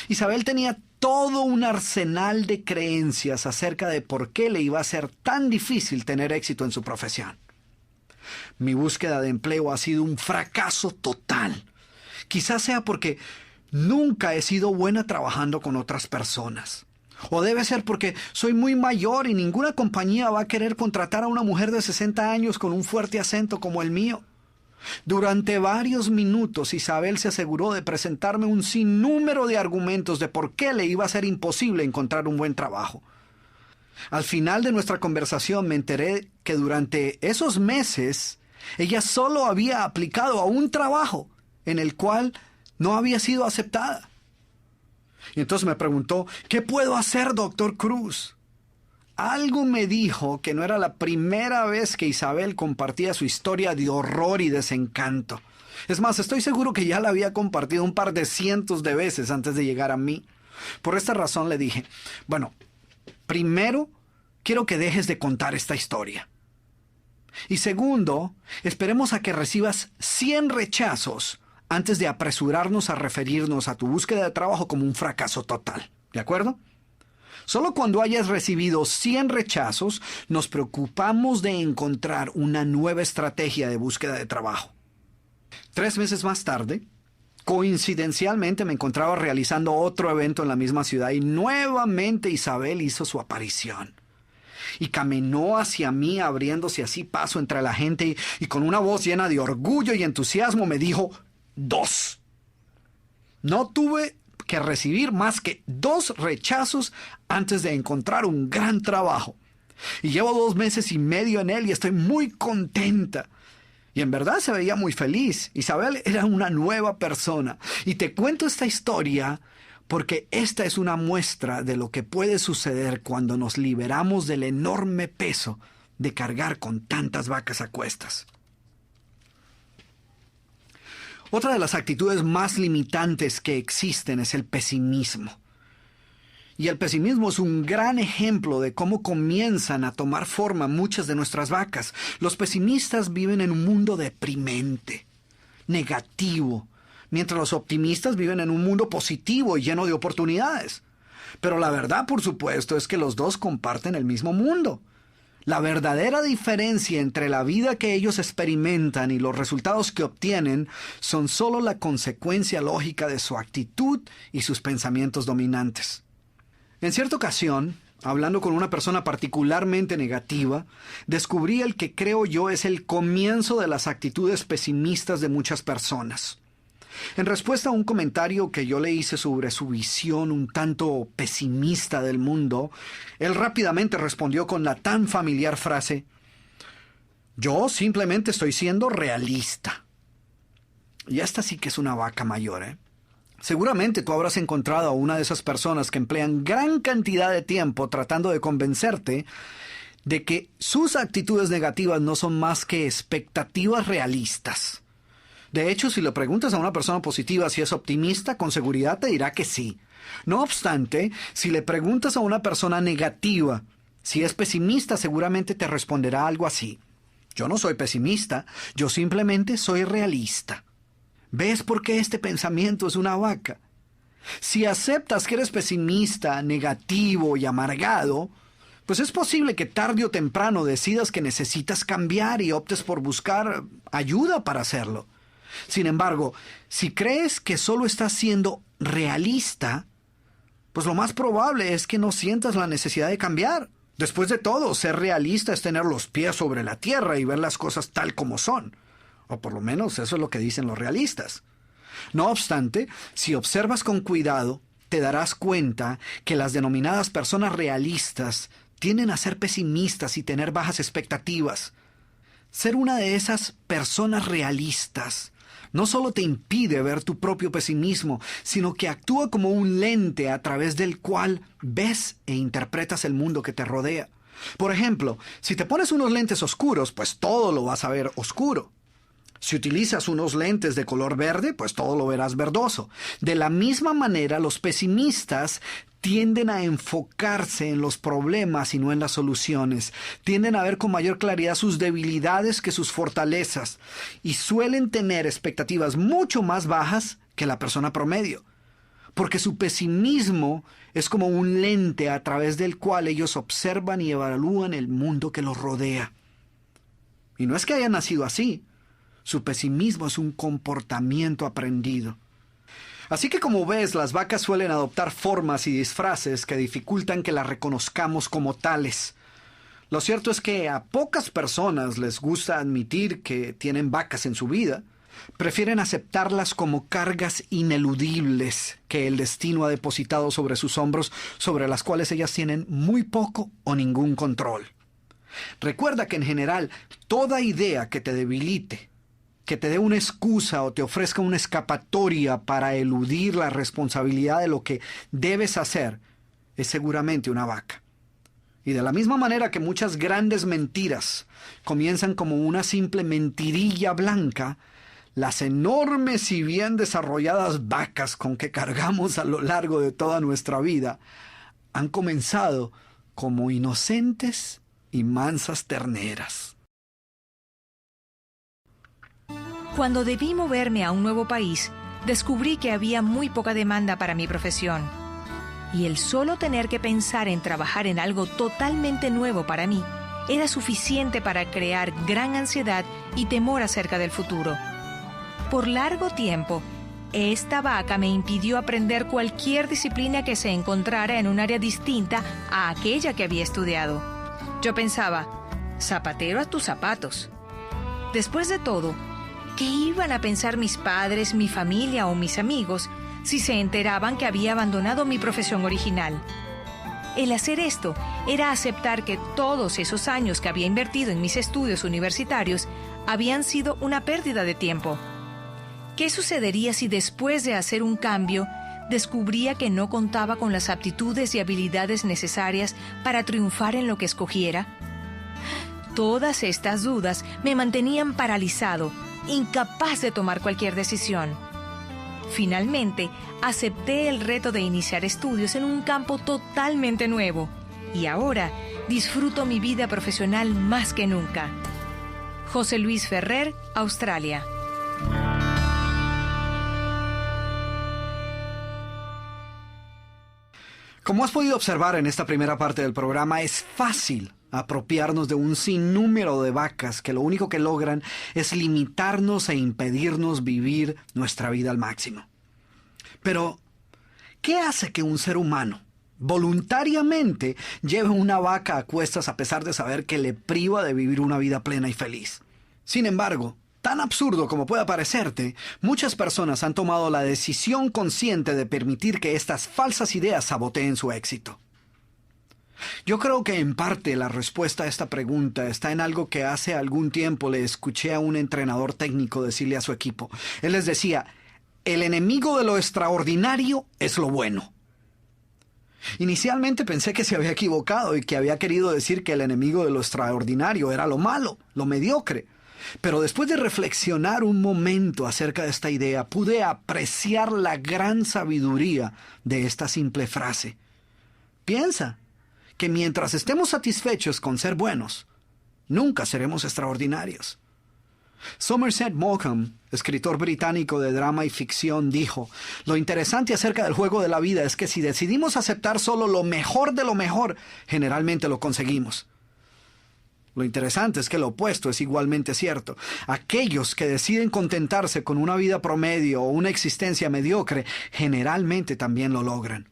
Isabel tenía todo un arsenal de creencias acerca de por qué le iba a ser tan difícil tener éxito en su profesión. Mi búsqueda de empleo ha sido un fracaso total. Quizás sea porque nunca he sido buena trabajando con otras personas. O debe ser porque soy muy mayor y ninguna compañía va a querer contratar a una mujer de 60 años con un fuerte acento como el mío. Durante varios minutos Isabel se aseguró de presentarme un sinnúmero de argumentos de por qué le iba a ser imposible encontrar un buen trabajo. Al final de nuestra conversación me enteré que durante esos meses ella solo había aplicado a un trabajo en el cual no había sido aceptada. Y entonces me preguntó, ¿qué puedo hacer, doctor Cruz? Algo me dijo que no era la primera vez que Isabel compartía su historia de horror y desencanto. Es más, estoy seguro que ya la había compartido un par de cientos de veces antes de llegar a mí. Por esta razón le dije, bueno, primero, quiero que dejes de contar esta historia. Y segundo, esperemos a que recibas 100 rechazos antes de apresurarnos a referirnos a tu búsqueda de trabajo como un fracaso total. ¿De acuerdo? Solo cuando hayas recibido 100 rechazos, nos preocupamos de encontrar una nueva estrategia de búsqueda de trabajo. 3 meses más tarde, coincidencialmente me encontraba realizando otro evento en la misma ciudad y nuevamente Isabel hizo su aparición. Y caminó hacia mí abriéndose así paso entre la gente y con una voz llena de orgullo y entusiasmo me dijo 2. No tuve que recibir más que 2 rechazos antes de encontrar un gran trabajo. Y llevo 2 meses y medio en él y estoy muy contenta. Y en verdad se veía muy feliz. Isabel era una nueva persona. Y te cuento esta historia porque esta es una muestra de lo que puede suceder cuando nos liberamos del enorme peso de cargar con tantas vacas a cuestas. Otra de las actitudes más limitantes que existen es el pesimismo. Y el pesimismo es un gran ejemplo de cómo comienzan a tomar forma muchas de nuestras vacas. Los pesimistas viven en un mundo deprimente, negativo, mientras los optimistas viven en un mundo positivo y lleno de oportunidades. Pero la verdad, por supuesto, es que los dos comparten el mismo mundo. La verdadera diferencia entre la vida que ellos experimentan y los resultados que obtienen son solo la consecuencia lógica de su actitud y sus pensamientos dominantes. En cierta ocasión, hablando con una persona particularmente negativa, descubrí el que creo yo es el comienzo de las actitudes pesimistas de muchas personas. En respuesta a un comentario que yo le hice sobre su visión un tanto pesimista del mundo, él rápidamente respondió con la tan familiar frase: yo simplemente estoy siendo realista. Y esta sí que es una vaca mayor, ¿eh? Seguramente tú habrás encontrado a una de esas personas que emplean gran cantidad de tiempo tratando de convencerte de que sus actitudes negativas no son más que expectativas realistas. De hecho, si le preguntas a una persona positiva si es optimista, con seguridad te dirá que sí. No obstante, si le preguntas a una persona negativa si es pesimista, seguramente te responderá algo así: yo no soy pesimista, yo simplemente soy realista. ¿Ves por qué este pensamiento es una vaca? Si aceptas que eres pesimista, negativo y amargado, pues es posible que tarde o temprano decidas que necesitas cambiar y optes por buscar ayuda para hacerlo. Sin embargo, si crees que solo estás siendo realista, pues lo más probable es que no sientas la necesidad de cambiar. Después de todo, ser realista es tener los pies sobre la tierra y ver las cosas tal como son. O por lo menos eso es lo que dicen los realistas. No obstante, si observas con cuidado, te darás cuenta que las denominadas personas realistas tienden a ser pesimistas y tener bajas expectativas. Ser una de esas personas realistas no solo te impide ver tu propio pesimismo, sino que actúa como un lente a través del cual ves e interpretas el mundo que te rodea. Por ejemplo, si te pones unos lentes oscuros, pues todo lo vas a ver oscuro. Si utilizas unos lentes de color verde, pues todo lo verás verdoso. De la misma manera, los pesimistas tienden a enfocarse en los problemas y no en las soluciones. Tienden a ver con mayor claridad sus debilidades que sus fortalezas. Y suelen tener expectativas mucho más bajas que la persona promedio. Porque su pesimismo es como un lente a través del cual ellos observan y evalúan el mundo que los rodea. Y no es que hayan nacido así. Su pesimismo es un comportamiento aprendido. Así que, como ves, las vacas suelen adoptar formas y disfraces que dificultan que las reconozcamos como tales. Lo cierto es que a pocas personas les gusta admitir que tienen vacas en su vida. Prefieren aceptarlas como cargas ineludibles que el destino ha depositado sobre sus hombros, sobre las cuales ellas tienen muy poco o ningún control. Recuerda que en general, toda idea que te debilite, que te dé una excusa o te ofrezca una escapatoria para eludir la responsabilidad de lo que debes hacer, es seguramente una vaca. Y de la misma manera que muchas grandes mentiras comienzan como una simple mentirilla blanca, las enormes y bien desarrolladas vacas con que cargamos a lo largo de toda nuestra vida han comenzado como inocentes y mansas terneras. Cuando debí moverme a un nuevo país, descubrí que había muy poca demanda para mi profesión. Y el solo tener que pensar en trabajar en algo totalmente nuevo para mí era suficiente para crear gran ansiedad y temor acerca del futuro. Por largo tiempo, esta vaca me impidió aprender cualquier disciplina que se encontrara en un área distinta a aquella que había estudiado. Yo pensaba, zapatero a tus zapatos. Después de todo, ¿qué iban a pensar mis padres, mi familia o mis amigos si se enteraban que había abandonado mi profesión original? El hacer esto era aceptar que todos esos años que había invertido en mis estudios universitarios habían sido una pérdida de tiempo. ¿Qué sucedería si después de hacer un cambio descubría que no contaba con las aptitudes y habilidades necesarias para triunfar en lo que escogiera? Todas estas dudas me mantenían paralizado, incapaz de tomar cualquier decisión. Finalmente, acepté el reto de iniciar estudios en un campo totalmente nuevo y ahora disfruto mi vida profesional más que nunca. José Luis Ferrer, Australia. Como has podido observar en esta primera parte del programa, es fácil apropiarnos de un sinnúmero de vacas que lo único que logran es limitarnos e impedirnos vivir nuestra vida al máximo. Pero, ¿qué hace que un ser humano voluntariamente lleve una vaca a cuestas a pesar de saber que le priva de vivir una vida plena y feliz? Sin embargo, tan absurdo como pueda parecerte, muchas personas han tomado la decisión consciente de permitir que estas falsas ideas saboteen su éxito. Yo creo que en parte la respuesta a esta pregunta está en algo que hace algún tiempo le escuché a un entrenador técnico decirle a su equipo. Él les decía, el enemigo de lo extraordinario es lo bueno. Inicialmente pensé que se había equivocado y que había querido decir que el enemigo de lo extraordinario era lo malo, lo mediocre. Pero después de reflexionar un momento acerca de esta idea, pude apreciar la gran sabiduría de esta simple frase. Piensa que mientras estemos satisfechos con ser buenos, nunca seremos extraordinarios. Somerset Maugham, escritor británico de drama y ficción, dijo, lo interesante acerca del juego de la vida es que si decidimos aceptar solo lo mejor de lo mejor, generalmente lo conseguimos. Lo interesante es que lo opuesto es igualmente cierto. Aquellos que deciden contentarse con una vida promedio o una existencia mediocre, generalmente también lo logran.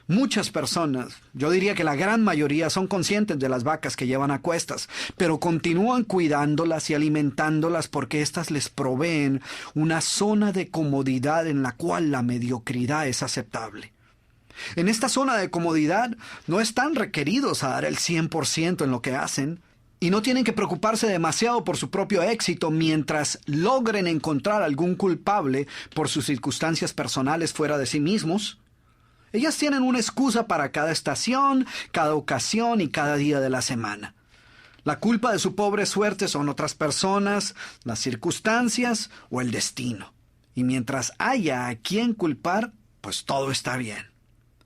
Muchas personas, yo diría que la gran mayoría, son conscientes de las vacas que llevan a cuestas, pero continúan cuidándolas y alimentándolas porque éstas les proveen una zona de comodidad en la cual la mediocridad es aceptable. En esta zona de comodidad no están requeridos a dar el 100% en lo que hacen, y no tienen que preocuparse demasiado por su propio éxito mientras logren encontrar algún culpable por sus circunstancias personales fuera de sí mismos. Ellas tienen una excusa para cada estación, cada ocasión y cada día de la semana. La culpa de su pobre suerte son otras personas, las circunstancias o el destino. Y mientras haya a quien culpar, pues todo está bien.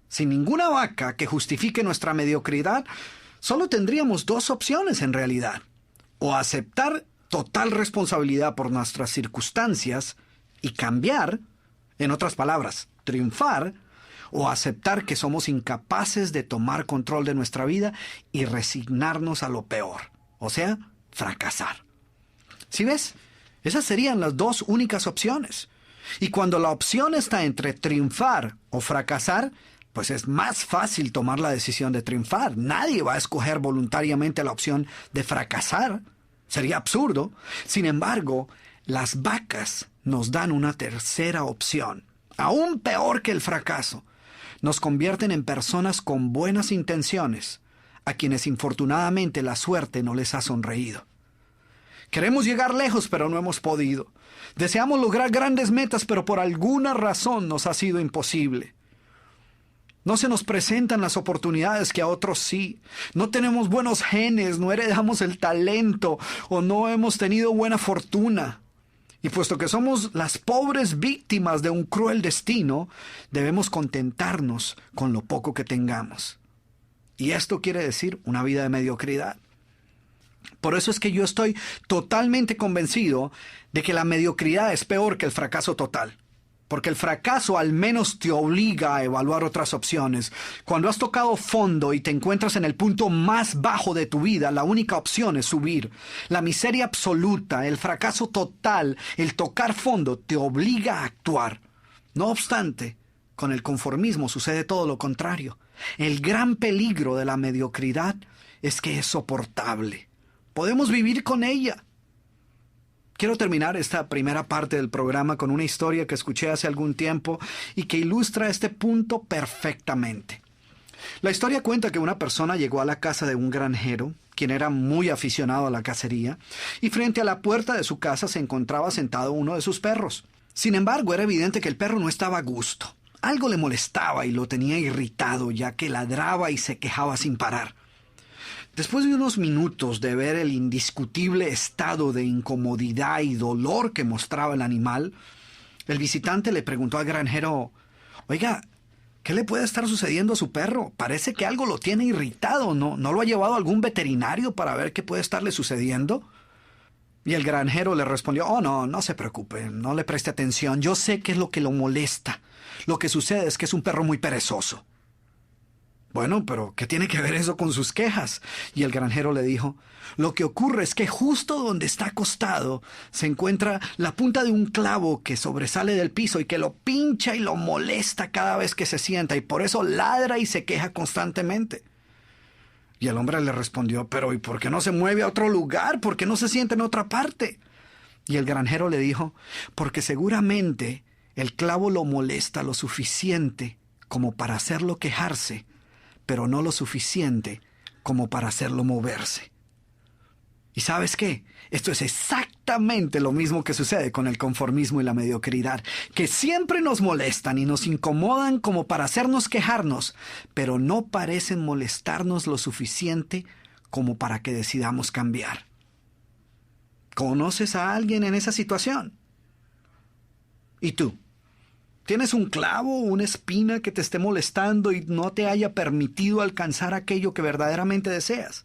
Sin ninguna vaca que justifique nuestra mediocridad, solo tendríamos dos opciones en realidad. O aceptar total responsabilidad por nuestras circunstancias y cambiar, en otras palabras, triunfar, o aceptar que somos incapaces de tomar control de nuestra vida y resignarnos a lo peor, o sea, fracasar. ¿Sí ves? Esas serían las dos únicas opciones. Y cuando la opción está entre triunfar o fracasar, pues es más fácil tomar la decisión de triunfar. Nadie va a escoger voluntariamente la opción de fracasar. Sería absurdo. Sin embargo, las vacas nos dan una tercera opción, aún peor que el fracaso. Nos convierten en personas con buenas intenciones, a quienes infortunadamente la suerte no les ha sonreído. Queremos llegar lejos, pero no hemos podido. Deseamos lograr grandes metas, pero por alguna razón nos ha sido imposible. No se nos presentan las oportunidades que a otros sí. No tenemos buenos genes, no heredamos el talento o no hemos tenido buena fortuna. Y puesto que somos las pobres víctimas de un cruel destino, debemos contentarnos con lo poco que tengamos. Y esto quiere decir una vida de mediocridad. Por eso es que yo estoy totalmente convencido de que la mediocridad es peor que el fracaso total. Porque el fracaso al menos te obliga a evaluar otras opciones. Cuando has tocado fondo y te encuentras en el punto más bajo de tu vida, la única opción es subir. La miseria absoluta, el fracaso total, el tocar fondo te obliga a actuar. No obstante, con el conformismo sucede todo lo contrario. El gran peligro de la mediocridad es que es soportable. Podemos vivir con ella. Quiero terminar esta primera parte del programa con una historia que escuché hace algún tiempo y que ilustra este punto perfectamente. La historia cuenta que una persona llegó a la casa de un granjero, quien era muy aficionado a la cacería, y frente a la puerta de su casa se encontraba sentado uno de sus perros. Sin embargo, era evidente que el perro no estaba a gusto. Algo le molestaba y lo tenía irritado, ya que ladraba y se quejaba sin parar. Después de unos minutos de ver el indiscutible estado de incomodidad y dolor que mostraba el animal, el visitante le preguntó al granjero: «Oiga, ¿qué le puede estar sucediendo a su perro? Parece que algo lo tiene irritado. ¿No lo ha llevado a algún veterinario para ver qué puede estarle sucediendo?» Y el granjero le respondió: «Oh, no se preocupe, no le preste atención. Yo sé qué es lo que lo molesta. Lo que sucede es que es un perro muy perezoso». «Bueno, pero ¿qué tiene que ver eso con sus quejas?». Y el granjero le dijo: «Lo que ocurre es que justo donde está acostado se encuentra la punta de un clavo que sobresale del piso y que lo pincha y lo molesta cada vez que se sienta, y por eso ladra y se queja constantemente». Y el hombre le respondió: «Pero ¿y por qué no se mueve a otro lugar? ¿Por qué no se sienta en otra parte?». Y el granjero le dijo: «Porque seguramente el clavo lo molesta lo suficiente como para hacerlo quejarse, pero no lo suficiente como para hacerlo moverse». ¿Y sabes qué? Esto es exactamente lo mismo que sucede con el conformismo y la mediocridad, que siempre nos molestan y nos incomodan como para hacernos quejarnos, pero no parecen molestarnos lo suficiente como para que decidamos cambiar. ¿Conoces a alguien en esa situación? ¿Y tú? ¿Tienes un clavo o una espina que te esté molestando y no te haya permitido alcanzar aquello que verdaderamente deseas?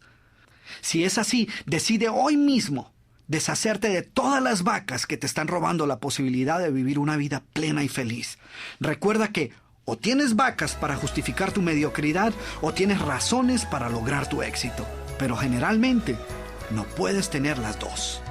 Si es así, decide hoy mismo deshacerte de todas las vacas que te están robando la posibilidad de vivir una vida plena y feliz. Recuerda que o tienes vacas para justificar tu mediocridad o tienes razones para lograr tu éxito, pero generalmente no puedes tener las dos.